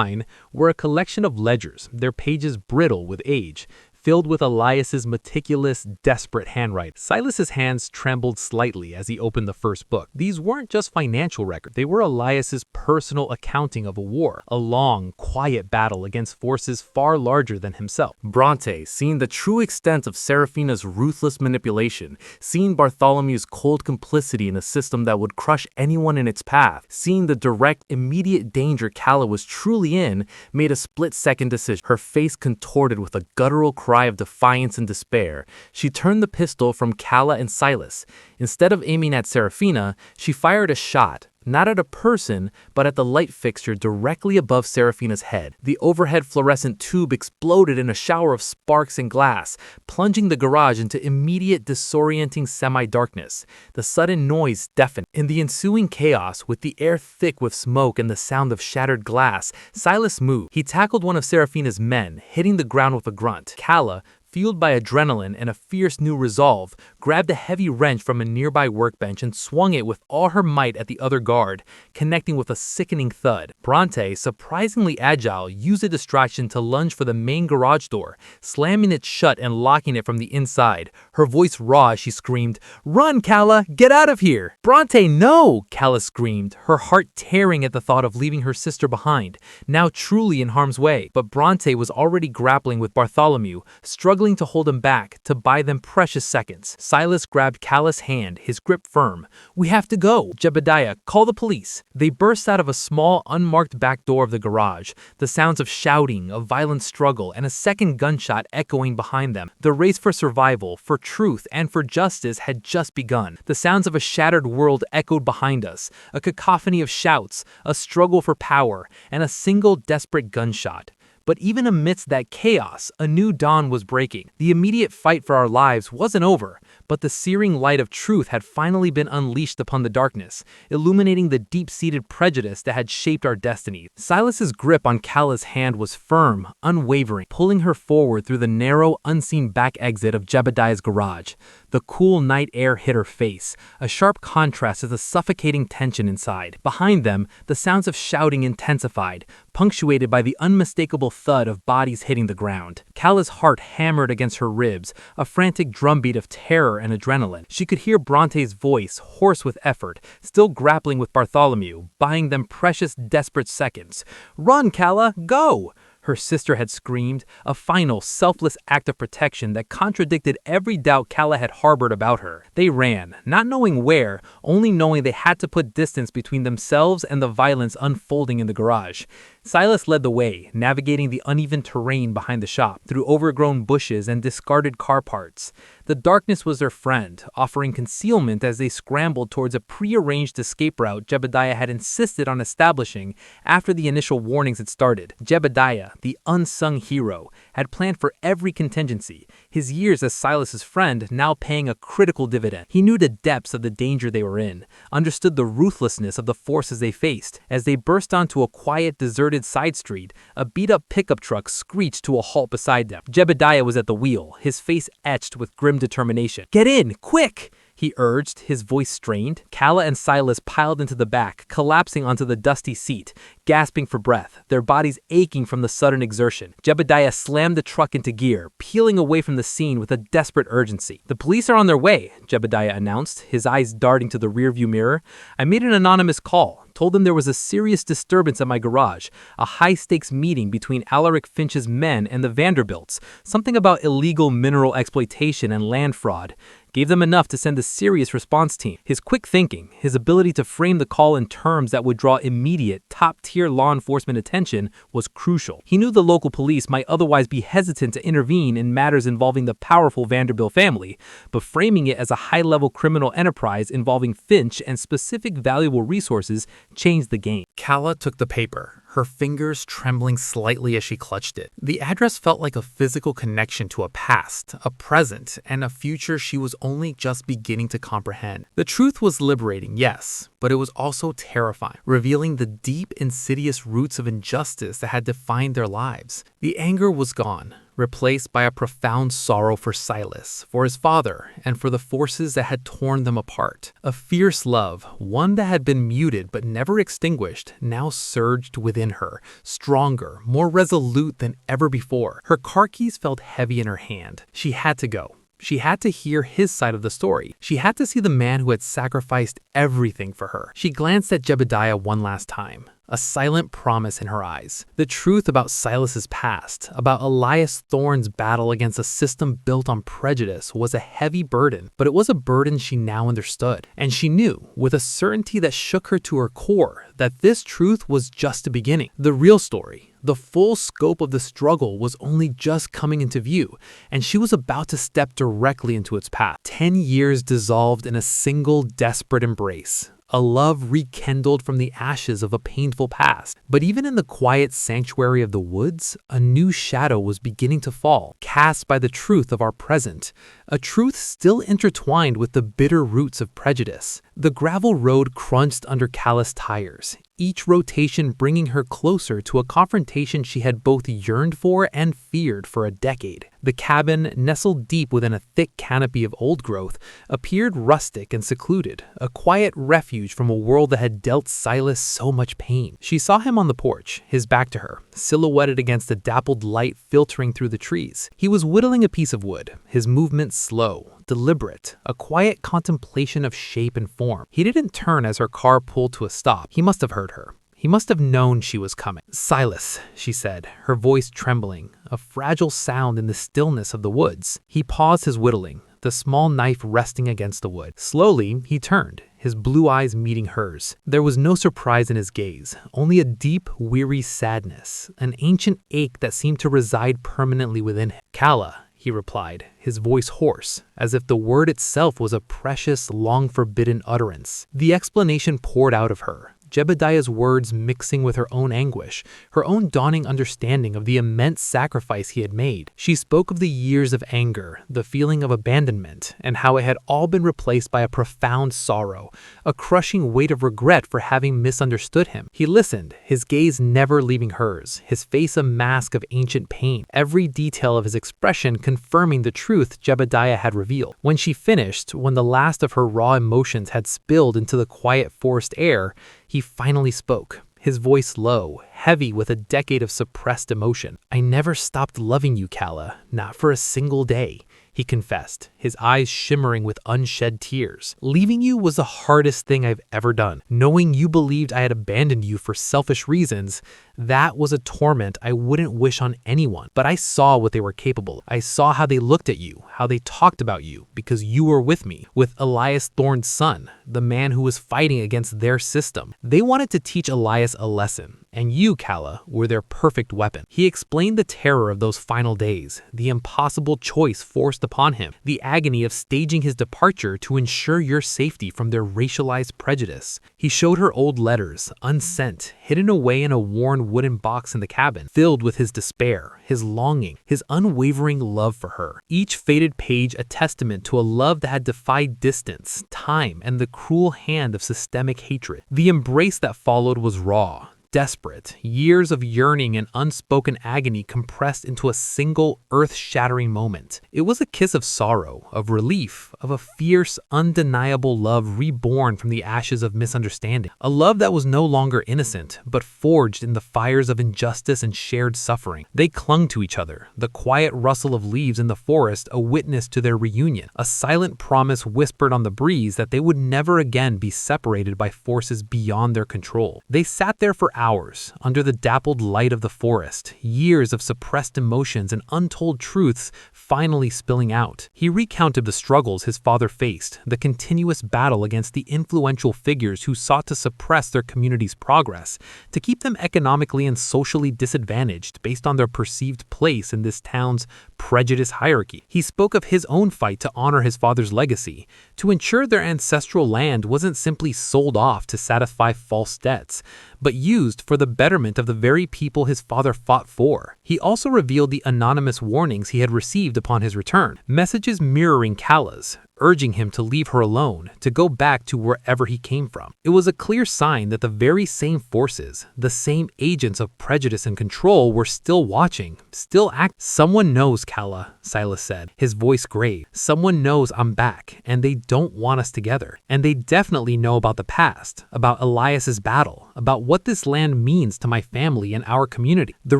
were a collection of ledgers, their pages brittle with age, filled with Elias's meticulous, desperate handwriting. Silas's hands trembled slightly as he opened the first book. These weren't just financial records. They were Elias's personal accounting of a war, a long, quiet battle against forces far larger than himself. Bronte, seeing the true extent of Serafina's ruthless manipulation, seeing Bartholomew's cold complicity in a system that would crush anyone in its path, seeing the direct, immediate danger Calla was truly in, made a split-second decision. Her face contorted with a guttural cry of defiance and despair. She turned the pistol from Calla and Silas. Instead of aiming at Serafina, she fired a shot. Not at a person, but at the light fixture directly above Serafina's head. The overhead fluorescent tube exploded in a shower of sparks and glass, plunging the garage into immediate disorienting semi-darkness. The sudden noise deafened. In the ensuing chaos, with the air thick with smoke and the sound of shattered glass, Silas moved. He tackled one of Serafina's men, hitting the ground with a grunt. Calla, fueled by adrenaline and a fierce new resolve, grabbed a heavy wrench from a nearby workbench and swung it with all her might at the other guard, connecting with a sickening thud. Bronte, surprisingly agile, used a distraction to lunge for the main garage door, slamming it shut and locking it from the inside. Her voice raw as she screamed, "Run, Calla! Get out of here!" "Bronte, no!" Calla screamed, her heart tearing at the thought of leaving her sister behind, now truly in harm's way. But Bronte was already grappling with Bartholomew, struggling to hold him back, to buy them precious seconds. Silas grabbed Calla's hand, his grip firm. "We have to go. Jebediah, call the police." They burst out of a small, unmarked back door of the garage, the sounds of shouting, a violent struggle, and a second gunshot echoing behind them. The race for survival, for truth, and for justice had just begun. The sounds of a shattered world echoed behind us, a cacophony of shouts, a struggle for power, and a single desperate gunshot. But even amidst that chaos, a new dawn was breaking. The immediate fight for our lives wasn't over, but the searing light of truth had finally been unleashed upon the darkness, illuminating the deep-seated prejudice that had shaped our destiny. Silas's grip on Calla's hand was firm, unwavering, pulling her forward through the narrow, unseen back exit of Jebediah's garage. The cool night air hit her face, a sharp contrast to the suffocating tension inside. Behind them, the sounds of shouting intensified, punctuated by the unmistakable thud of bodies hitting the ground. Calla's heart hammered against her ribs, a frantic drumbeat of terror and adrenaline. She could hear Bronte's voice, hoarse with effort, still grappling with Bartholomew, buying them precious, desperate seconds. "Run, Calla, go!" her sister had screamed, a final, selfless act of protection that contradicted every doubt Calla had harbored about her. They ran, not knowing where, only knowing they had to put distance between themselves and the violence unfolding in the garage. Silas led the way, navigating the uneven terrain behind the shop, through overgrown bushes and discarded car parts. The darkness was their friend, offering concealment as they scrambled towards a prearranged escape route Jebediah had insisted on establishing after the initial warnings had started. Jebediah, the unsung hero, had planned for every contingency, his years as Silas's friend now paying a critical dividend. He knew the depths of the danger they were in, understood the ruthlessness of the forces they faced. As they burst onto a quiet, deserted side street, a beat-up pickup truck screeched to a halt beside them. Jebediah was at the wheel, his face etched with grim determination. "Get in, quick!" he urged, his voice strained. Calla and Silas piled into the back, collapsing onto the dusty seat, gasping for breath, their bodies aching from the sudden exertion. Jebediah slammed the truck into gear, peeling away from the scene with a desperate urgency. "The police are on their way," Jebediah announced, his eyes darting to the rearview mirror. "I made an anonymous call. Told them there was a serious disturbance at my garage, a high-stakes meeting between Alaric Finch's men and the Vanderbilts, something about illegal mineral exploitation and land fraud. Gave them enough to send a serious response team." His quick thinking, his ability to frame the call in terms that would draw immediate, top-tier law enforcement attention was crucial. He knew the local police might otherwise be hesitant to intervene in matters involving the powerful Vanderbilt family, but framing it as a high-level criminal enterprise involving Finch and specific valuable resources changed the game. Calla took the paper, her fingers trembling slightly as she clutched it. The address felt like a physical connection to a past, a present, and a future she was only just beginning to comprehend. The truth was liberating, yes, but it was also terrifying, revealing the deep, insidious roots of injustice that had defined their lives. The anger was gone, replaced by a profound sorrow for Silas, for his father, and for the forces that had torn them apart. A fierce love, one that had been muted but never extinguished, now surged within her, stronger, more resolute than ever before. Her car keys felt heavy in her hand. She had to go. She had to hear his side of the story. She had to see the man who had sacrificed everything for her. She glanced at Jebediah one last time, a silent promise in her eyes. The truth about Silas's past, about Elias Thorne's battle against a system built on prejudice, was a heavy burden, but it was a burden she now understood. And she knew, with a certainty that shook her to her core, that this truth was just the beginning. The real story, the full scope of the struggle, was only just coming into view, and she was about to step directly into its path. 10 years dissolved in a single desperate embrace. A love rekindled from the ashes of a painful past. But even in the quiet sanctuary of the woods, a new shadow was beginning to fall, cast by the truth of our present, a truth still intertwined with the bitter roots of prejudice. The gravel road crunched under Calla's tires, each rotation bringing her closer to a confrontation she had both yearned for and feared for a decade. The cabin, nestled deep within a thick canopy of old growth, appeared rustic and secluded, a quiet refuge from a world that had dealt Silas so much pain. She saw him on the porch, his back to her, silhouetted against the dappled light filtering through the trees. He was whittling a piece of wood, his movements slow, deliberate, a quiet contemplation of shape and form. He didn't turn as her car pulled to a stop. He must have heard her. He must have known she was coming. "Silas," she said, her voice trembling, a fragile sound in the stillness of the woods. He paused his whittling, the small knife resting against the wood. Slowly, he turned, his blue eyes meeting hers. There was no surprise in his gaze, only a deep, weary sadness, an ancient ache that seemed to reside permanently within him. "Calla," he replied, his voice hoarse, as if the word itself was a precious, long-forbidden utterance. The explanation poured out of her, Jebediah's words mixing with her own anguish, her own dawning understanding of the immense sacrifice he had made. She spoke of the years of anger, the feeling of abandonment, and how it had all been replaced by a profound sorrow, a crushing weight of regret for having misunderstood him. He listened, his gaze never leaving hers, his face a mask of ancient pain, every detail of his expression confirming the truth Jebediah had revealed. When she finished, when the last of her raw emotions had spilled into the quiet forest air, he finally spoke, his voice low, heavy with a decade of suppressed emotion. "I never stopped loving you, Calla, not for a single day," he confessed, his eyes shimmering with unshed tears. "Leaving you was the hardest thing I've ever done. Knowing you believed I had abandoned you for selfish reasons, that was a torment I wouldn't wish on anyone. But I saw what they were capable of. I saw how they looked at you, how they talked about you, because you were with me, with Elias Thorne's son, the man who was fighting against their system. They wanted to teach Elias a lesson, and you, Calla, were their perfect weapon." He explained the terror of those final days, the impossible choice forced upon him, the agony of staging his departure to ensure your safety from their racialized prejudice. He showed her old letters, unsent, hidden away in a worn wooden box in the cabin, filled with his despair, his longing, his unwavering love for her. Each faded page a testament to a love that had defied distance, time, and the cruel hand of systemic hatred. The embrace that followed was raw, desperate, years of yearning and unspoken agony compressed into a single earth-shattering moment. It was a kiss of sorrow, of relief, of a fierce, undeniable love reborn from the ashes of misunderstanding. A love that was no longer innocent, but forged in the fires of injustice and shared suffering. They clung to each other, the quiet rustle of leaves in the forest a witness to their reunion, a silent promise whispered on the breeze that they would never again be separated by forces beyond their control. They sat there for hours, under the dappled light of the forest, years of suppressed emotions and untold truths finally spilling out. He recounted the struggles his father faced, the continuous battle against the influential figures who sought to suppress their community's progress, to keep them economically and socially disadvantaged based on their perceived place in this town's prejudice hierarchy. He spoke of his own fight to honor his father's legacy, to ensure their ancestral land wasn't simply sold off to satisfy false debts, but used for the betterment of the very people his father fought for. He also revealed the anonymous warnings he had received upon his return, messages mirroring Calla's, urging him to leave her alone, to go back to wherever he came from. It was a clear sign that the very same forces, the same agents of prejudice and control were still watching, still acting. "Someone knows, Calla," Silas said, his voice grave. "Someone knows I'm back, and they don't want us together. And they definitely know about the past, about Elias's battle, about what this land means to my family and our community." The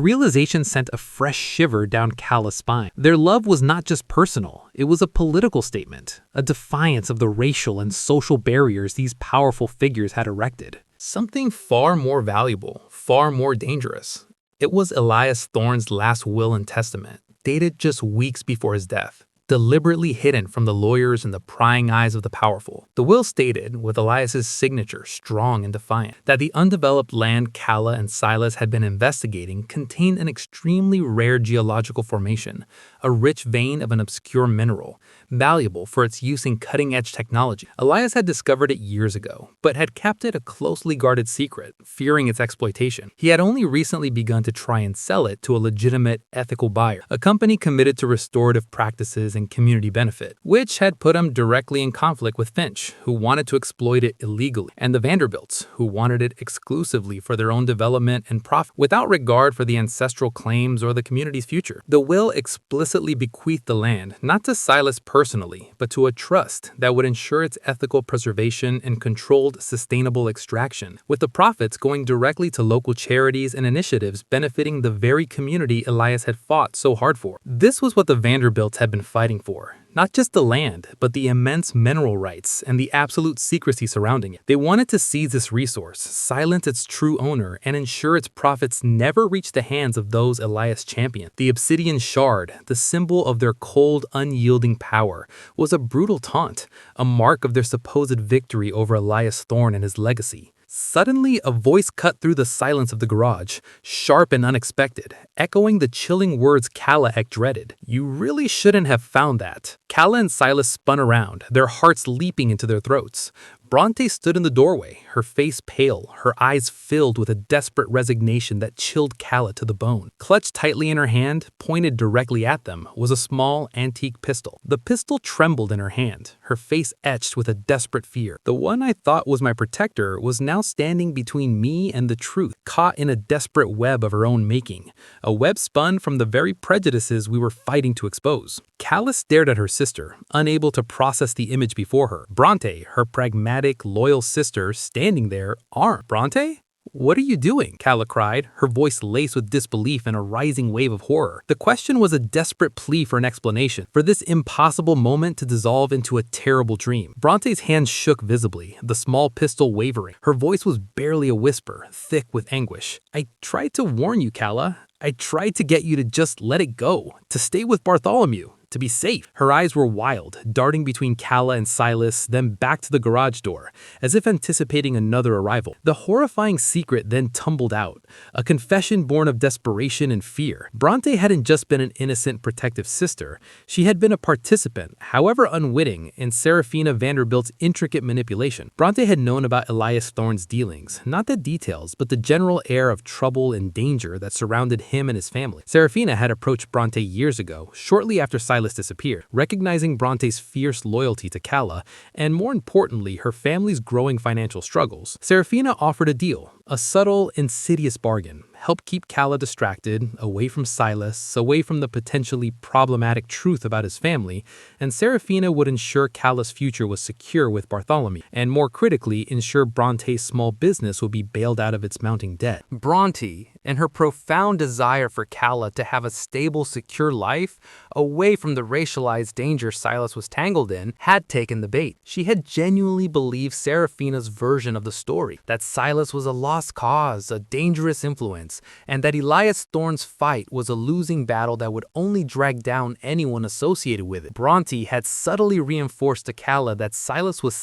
realization sent a fresh shiver down Calla's spine. Their love was not just personal, it was a political statement, a defiance of the racial and social barriers these powerful figures had erected. Something far more valuable, far more dangerous. It was Elias Thorne's last will and testament, dated just weeks before his death, deliberately hidden from the lawyers and the prying eyes of the powerful. The will stated, with Elias's signature strong and defiant, that the undeveloped land Calla and Silas had been investigating contained an extremely rare geological formation, a rich vein of an obscure mineral, valuable for its use in cutting-edge technology. Elias had discovered it years ago, but had kept it a closely guarded secret, fearing its exploitation. He had only recently begun to try and sell it to a legitimate, ethical buyer, a company committed to restorative practices and community benefit, which had put him directly in conflict with Finch, who wanted to exploit it illegally, and the Vanderbilts, who wanted it exclusively for their own development and profit, without regard for the ancestral claims or the community's future. The will explicitly bequeathed the land, not to Silas personally, but to a trust that would ensure its ethical preservation and controlled, sustainable extraction, with the profits going directly to local charities and initiatives benefiting the very community Elias had fought so hard for. This was what the Vanderbilts had been fighting for. Not just the land, but the immense mineral rights and the absolute secrecy surrounding it. They wanted to seize this resource, silence its true owner, and ensure its profits never reached the hands of those Elias championed. The obsidian shard, the symbol of their cold, unyielding power, was a brutal taunt, a mark of their supposed victory over Elias Thorne and his legacy. Suddenly, a voice cut through the silence of the garage, sharp and unexpected, echoing the chilling words Calla dreaded. "You really shouldn't have found that." Calla and Silas spun around, their hearts leaping into their throats. Bronte stood in the doorway, her face pale, her eyes filled with a desperate resignation that chilled Calla to the bone. Clutched tightly in her hand, pointed directly at them, was a small, antique pistol. The pistol trembled in her hand, her face etched with a desperate fear. "The one I thought was my protector was now standing between me and the truth, caught in a desperate web of her own making, a web spun from the very prejudices we were fighting to expose." Calla stared at her sister, unable to process the image before her. Bronte, her pragmatic, loyal sister, standing there, armed. "Bronte? What are you doing?" Calla cried, her voice laced with disbelief and a rising wave of horror. The question was a desperate plea for an explanation, for this impossible moment to dissolve into a terrible dream. Bronte's hands shook visibly, the small pistol wavering. Her voice was barely a whisper, thick with anguish. "I tried to warn you, Calla. I tried to get you to just let it go, to stay with Bartholomew, to be safe." Her eyes were wild, darting between Calla and Silas, then back to the garage door, as if anticipating another arrival. The horrifying secret then tumbled out, a confession born of desperation and fear. Bronte hadn't just been an innocent, protective sister. She had been a participant, however unwitting, in Serafina Vanderbilt's intricate manipulation. Bronte had known about Elias Thorne's dealings, not the details, but the general air of trouble and danger that surrounded him and his family. Serafina had approached Bronte years ago, shortly after Silas disappeared, recognizing Bronte's fierce loyalty to Calla, and more importantly, her family's growing financial struggles. Serafina offered a deal, a subtle, insidious bargain. Help keep Calla distracted, away from Silas, away from the potentially problematic truth about his family, and Serafina would ensure Calla's future was secure with Bartholomew, and more critically, ensure Bronte's small business would be bailed out of its mounting debt. Bronte, in her profound desire for Calla to have a stable, secure life, away from the racialized danger Silas was tangled in, had taken the bait. She had genuinely believed Serafina's version of the story, that Silas was a lost cause, a dangerous influence, and that Elias Thorne's fight was a losing battle that would only drag down anyone associated with it. Bronte had subtly reinforced to Calla that Silas was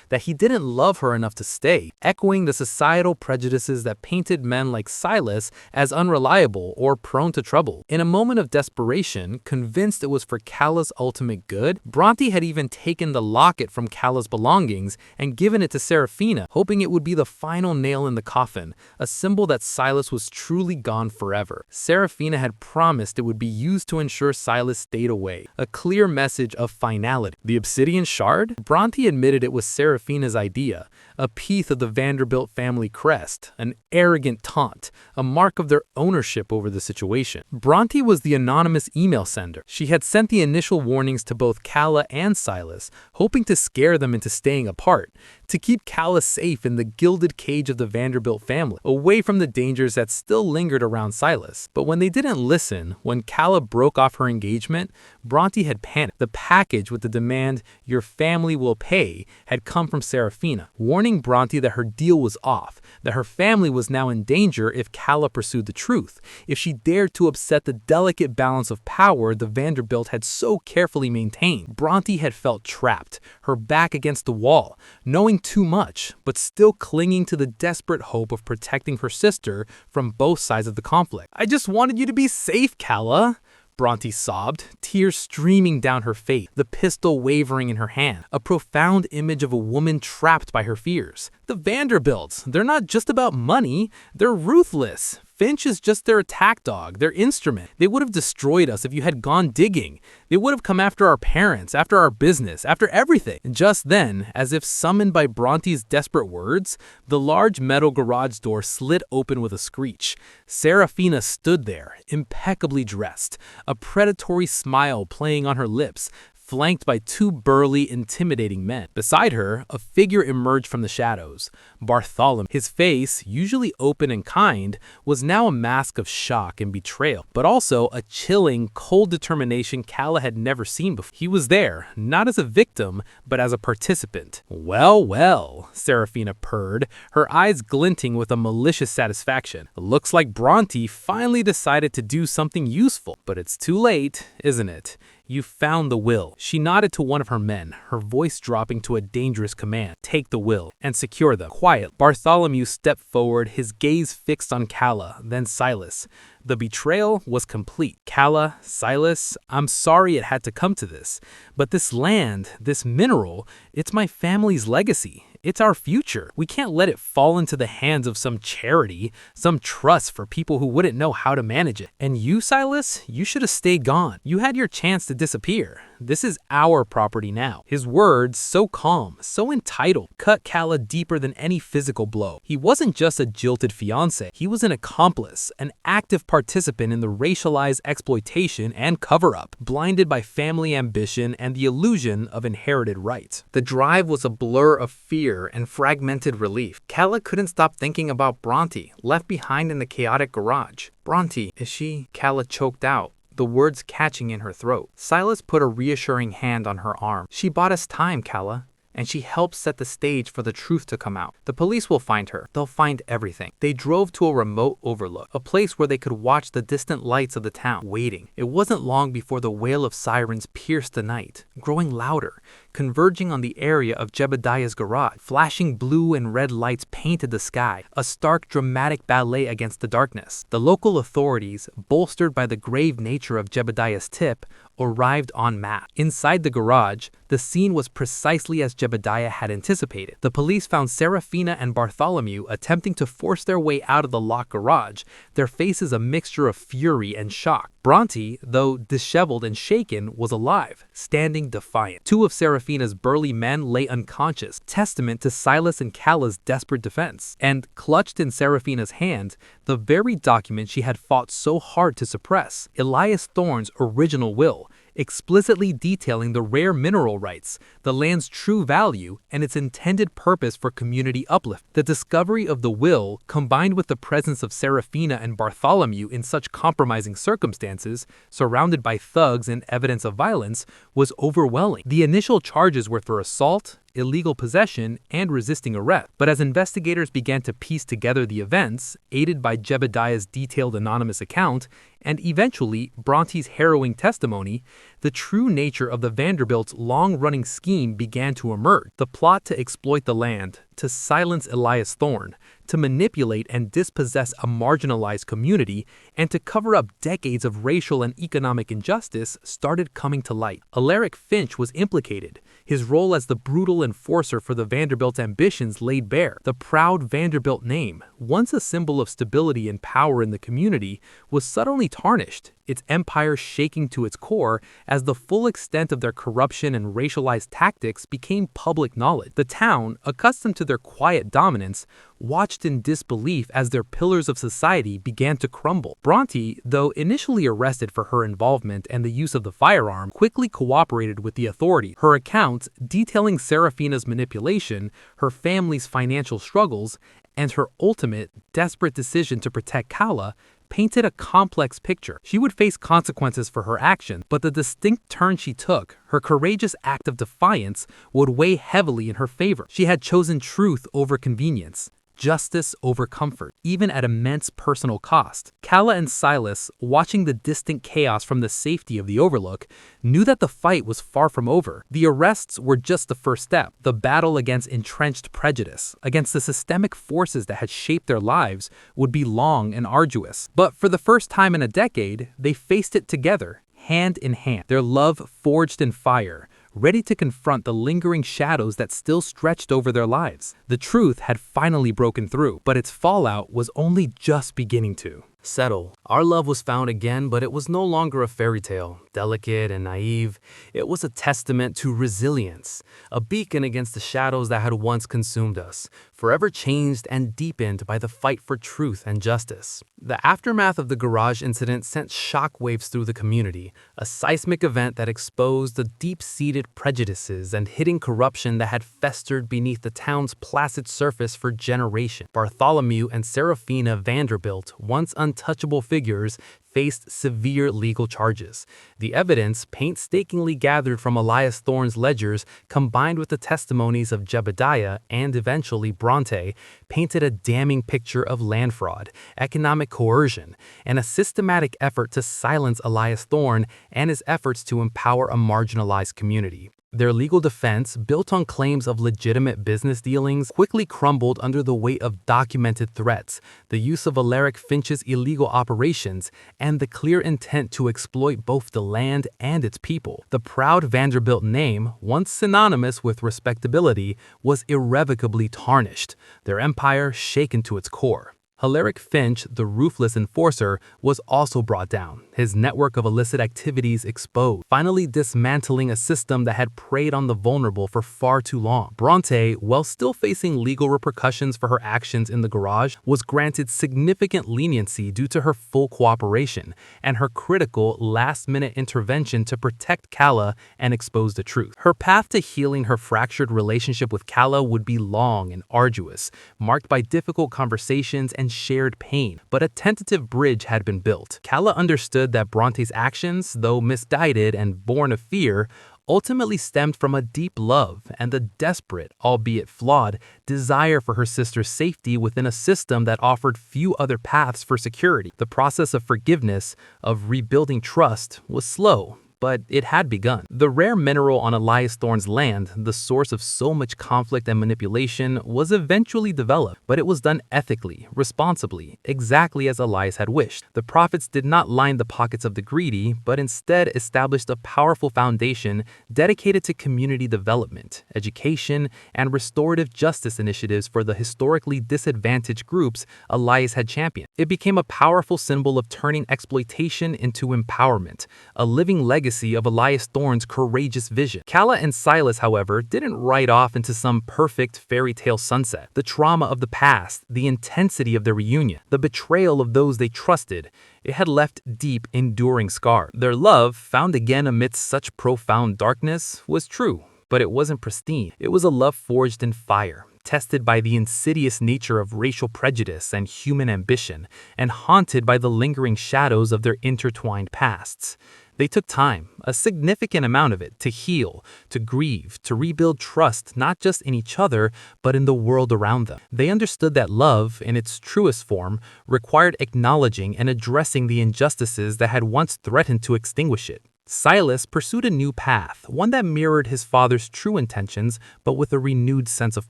that he didn't love her enough to stay, echoing the societal prejudices that painted men like Silas as unreliable or prone to trouble. In a moment of desperation, convinced convinced it was for Calla's ultimate good. Bronte had even taken the locket from Calla's belongings and given it to Serafina, hoping it would be the final nail in the coffin, a symbol that Silas was truly gone forever. Serafina had promised it would be used to ensure Silas stayed away, a clear message of finality. The obsidian shard? Bronte admitted it was Serafina's idea, a piece of the Vanderbilt family crest, an arrogant taunt, a mark of their ownership over the situation. Bronte was the anonymous email sender. She had sent the initial warnings to both Calla and Silas, hoping to scare them into staying apart, to keep Calla safe in the gilded cage of the Vanderbilt family, away from the dangers that still lingered around Silas. But when they didn't listen, when Calla broke off her engagement, Bronte had panicked. The package with the demand, "Your family will pay," had come from Serafina, warning Bronte that her deal was off, that her family was now in danger if Calla pursued the truth, if she dared to upset the delicate balance of power the Vanderbilt had so carefully maintained. Bronte had felt trapped, her back against the wall, knowing too much, but still clinging to the desperate hope of protecting her sister from both sides of the conflict. "I just wanted you to be safe, Calla," Bronte sobbed, tears streaming down her face, the pistol wavering in her hand, a profound image of a woman trapped by her fears. The Vanderbilts, they're not just about money, they're ruthless. Finch is just their attack dog, their instrument. They would have destroyed us if you had gone digging. They would have come after our parents, after our business, after everything. And just then, as if summoned by Bronte's desperate words, the large metal garage door slid open with a screech. Serafina stood there, impeccably dressed, a predatory smile playing on her lips, flanked by two burly, intimidating men. Beside her, a figure emerged from the shadows. Bartholomew. His face, usually open and kind, was now a mask of shock and betrayal, but also a chilling, cold determination Calla had never seen before. He was there, not as a victim, but as a participant. "Well, well," Serafina purred, her eyes glinting with a malicious satisfaction. "Looks like Bronte finally decided to do something useful, but it's too late, isn't it? You found the will." She nodded to one of her men, her voice dropping to a dangerous command. "Take the will and secure them." Quiet. Bartholomew stepped forward, his gaze fixed on Calla, then Silas. The betrayal was complete. "Calla, Silas, I'm sorry it had to come to this, but this land, this mineral, it's my family's legacy. It's our future. We can't let it fall into the hands of some charity, some trust for people who wouldn't know how to manage it. And you, Silas, you should have stayed gone. You had your chance to disappear. This is our property now." His words, so calm, so entitled, cut Calla deeper than any physical blow. He wasn't just a jilted fiancé. He was an accomplice, an active participant in the racialized exploitation and cover-up, blinded by family ambition and the illusion of inherited rights. The drive was a blur of fear and fragmented relief. Calla couldn't stop thinking about Bronte, left behind in the chaotic garage. "Bronte, is she?" Calla choked out, the words catching in her throat. Silas put a reassuring hand on her arm. "She bought us time, Calla, and she helped set the stage for the truth to come out. The police will find her. They'll find everything." They drove to a remote overlook, a place where they could watch the distant lights of the town, waiting. It wasn't long before the wail of sirens pierced the night, growing louder, converging on the area of Jebediah's garage. Flashing blue and red lights painted the sky, a stark, dramatic ballet against the darkness. The local authorities, bolstered by the grave nature of Jebediah's tip, arrived en masse. Inside the garage, the scene was precisely as Jebediah had anticipated. The police found Serafina and Bartholomew attempting to force their way out of the locked garage, their faces a mixture of fury and shock. Bronte, though disheveled and shaken, was alive, standing defiant. Two of Serafina's burly men lay unconscious, testament to Silas and Calla's desperate defense. And clutched in Serafina's hand, the very document she had fought so hard to suppress, Elias Thorne's original will, explicitly detailing the rare mineral rights, the land's true value, and its intended purpose for community uplift. The discovery of the will, combined with the presence of Serafina and Bartholomew in such compromising circumstances, surrounded by thugs and evidence of violence, was overwhelming. The initial charges were for assault, illegal possession, and resisting arrest. But as investigators began to piece together the events, aided by Jebediah's detailed anonymous account, and eventually Bronte's harrowing testimony, the true nature of the Vanderbilts' long-running scheme began to emerge. The plot to exploit the land, to silence Elias Thorne, to manipulate and dispossess a marginalized community, and to cover up decades of racial and economic injustice started coming to light. Alaric Finch was implicated, his role as the brutal enforcer for the Vanderbilt's ambitions laid bare. The proud Vanderbilt name, once a symbol of stability and power in the community, was suddenly tarnished, its empire shaking to its core as the full extent of their corruption and racialized tactics became public knowledge. The town, accustomed to their quiet dominance, watched in disbelief as their pillars of society began to crumble. Bronte, though initially arrested for her involvement and the use of the firearm, quickly cooperated with the authority. Her accounts, detailing Serafina's manipulation, her family's financial struggles, and her ultimate, desperate decision to protect Calla, painted a complex picture. She would face consequences for her actions, but the distinct turn she took, her courageous act of defiance, would weigh heavily in her favor. She had chosen truth over convenience, justice over comfort, even at immense personal cost. Calla and Silas, watching the distant chaos from the safety of the Overlook, knew that the fight was far from over. The arrests were just the first step. The battle against entrenched prejudice, against the systemic forces that had shaped their lives, would be long and arduous. But for the first time in a decade, they faced it together, hand in hand, their love forged in fire, ready to confront the lingering shadows that still stretched over their lives. The truth had finally broken through, but its fallout was only just beginning to settle. Our love was found again, but it was no longer a fairy tale, delicate and naive. It was a testament to resilience, a beacon against the shadows that had once consumed us, forever changed and deepened by the fight for truth and justice. The aftermath of the garage incident sent shockwaves through the community, a seismic event that exposed the deep-seated prejudices and hidden corruption that had festered beneath the town's placid surface for generations. Bartholomew and Serafina Vanderbilt, once untouchable figures, faced severe legal charges. The evidence, painstakingly gathered from Elias Thorne's ledgers, combined with the testimonies of Jebediah and eventually Bronte, painted a damning picture of land fraud, economic coercion, and a systematic effort to silence Elias Thorne and his efforts to empower a marginalized community. Their legal defense, built on claims of legitimate business dealings, quickly crumbled under the weight of documented threats, the use of Alaric Finch's illegal operations, and the clear intent to exploit both the land and its people. The proud Vanderbilt name, once synonymous with respectability, was irrevocably tarnished, their empire shaken to its core. Alaric Finch, the ruthless enforcer, was also brought down, his network of illicit activities exposed, finally dismantling a system that had preyed on the vulnerable for far too long. Bronte, while still facing legal repercussions for her actions in the garage, was granted significant leniency due to her full cooperation and her critical last-minute intervention to protect Calla and expose the truth. Her path to healing her fractured relationship with Calla would be long and arduous, marked by difficult conversations and shared pain, but a tentative bridge had been built. Calla understood that Bronte's actions, though misguided and born of fear, ultimately stemmed from a deep love and the desperate, albeit flawed, desire for her sister's safety within a system that offered few other paths for security. The process of forgiveness, of rebuilding trust, was slow, but it had begun. The rare mineral on Elias Thorne's land, the source of so much conflict and manipulation, was eventually developed, but it was done ethically, responsibly, exactly as Elias had wished. The profits did not line the pockets of the greedy, but instead established a powerful foundation dedicated to community development, education, and restorative justice initiatives for the historically disadvantaged groups Elias had championed. It became a powerful symbol of turning exploitation into empowerment, a living legacy of Elias Thorne's courageous vision. Calla and Silas, however, didn't ride off into some perfect fairy tale sunset. The trauma of the past, the intensity of their reunion, the betrayal of those they trusted, it had left deep, enduring scars. Their love, found again amidst such profound darkness, was true, but it wasn't pristine. It was a love forged in fire, tested by the insidious nature of racial prejudice and human ambition, and haunted by the lingering shadows of their intertwined pasts. They took time, a significant amount of it, to heal, to grieve, to rebuild trust not just in each other, but in the world around them. They understood that love, in its truest form, required acknowledging and addressing the injustices that had once threatened to extinguish it. Silas pursued a new path, one that mirrored his father's true intentions, but with a renewed sense of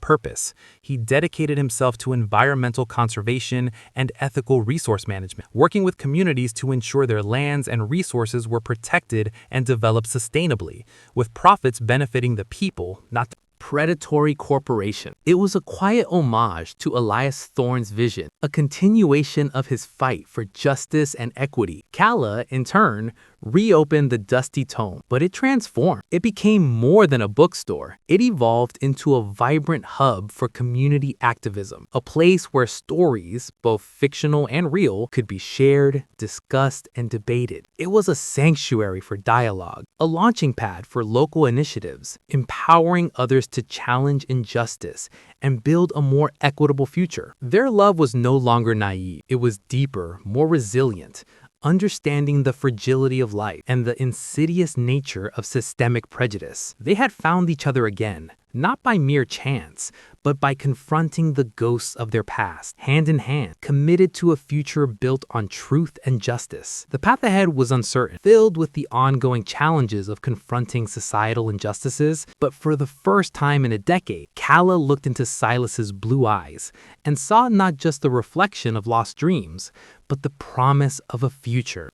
purpose. He dedicated himself to environmental conservation and ethical resource management, working with communities to ensure their lands and resources were protected and developed sustainably, with profits benefiting the people, not the predatory corporation. It was a quiet homage to Elias Thorne's vision, a continuation of his fight for justice and equity. Calla, in turn, reopened the dusty tome, but it transformed. It became more than a bookstore. It evolved into a vibrant hub for community activism, a place where stories, both fictional and real, could be shared, discussed, and debated. It was a sanctuary for dialogue, a launching pad for local initiatives, empowering others to challenge injustice and build a more equitable future. Their love was no longer naive. It was deeper, more resilient, understanding the fragility of life and the insidious nature of systemic prejudice. They had found each other again, not by mere chance, but by confronting the ghosts of their past, hand in hand, committed to a future built on truth and justice. The path ahead was uncertain, filled with the ongoing challenges of confronting societal injustices, but for the first time in a decade, Calla looked into Silas's blue eyes and saw not just the reflection of lost dreams, but the promise of a future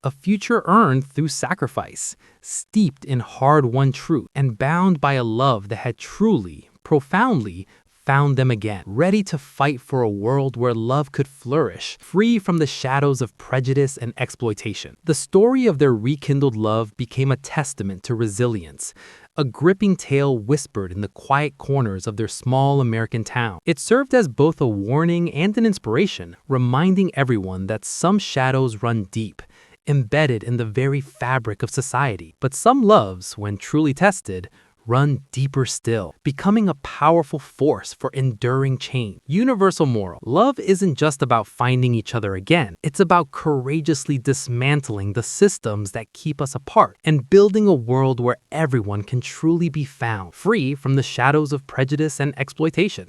earned through sacrifice, steeped in hard-won truth, and bound by a love that had truly, profoundly found them again, ready to fight for a world where love could flourish, free from the shadows of prejudice and exploitation. The story of their rekindled love became a testament to resilience, a gripping tale whispered in the quiet corners of their small American town. It served as both a warning and an inspiration, reminding everyone that some shadows run deep, embedded in the very fabric of society. But some loves, when truly tested, run deeper still, becoming a powerful force for enduring change. Universal moral. Love isn't just about finding each other again. It's about courageously dismantling the systems that keep us apart and building a world where everyone can truly be found, free from the shadows of prejudice and exploitation.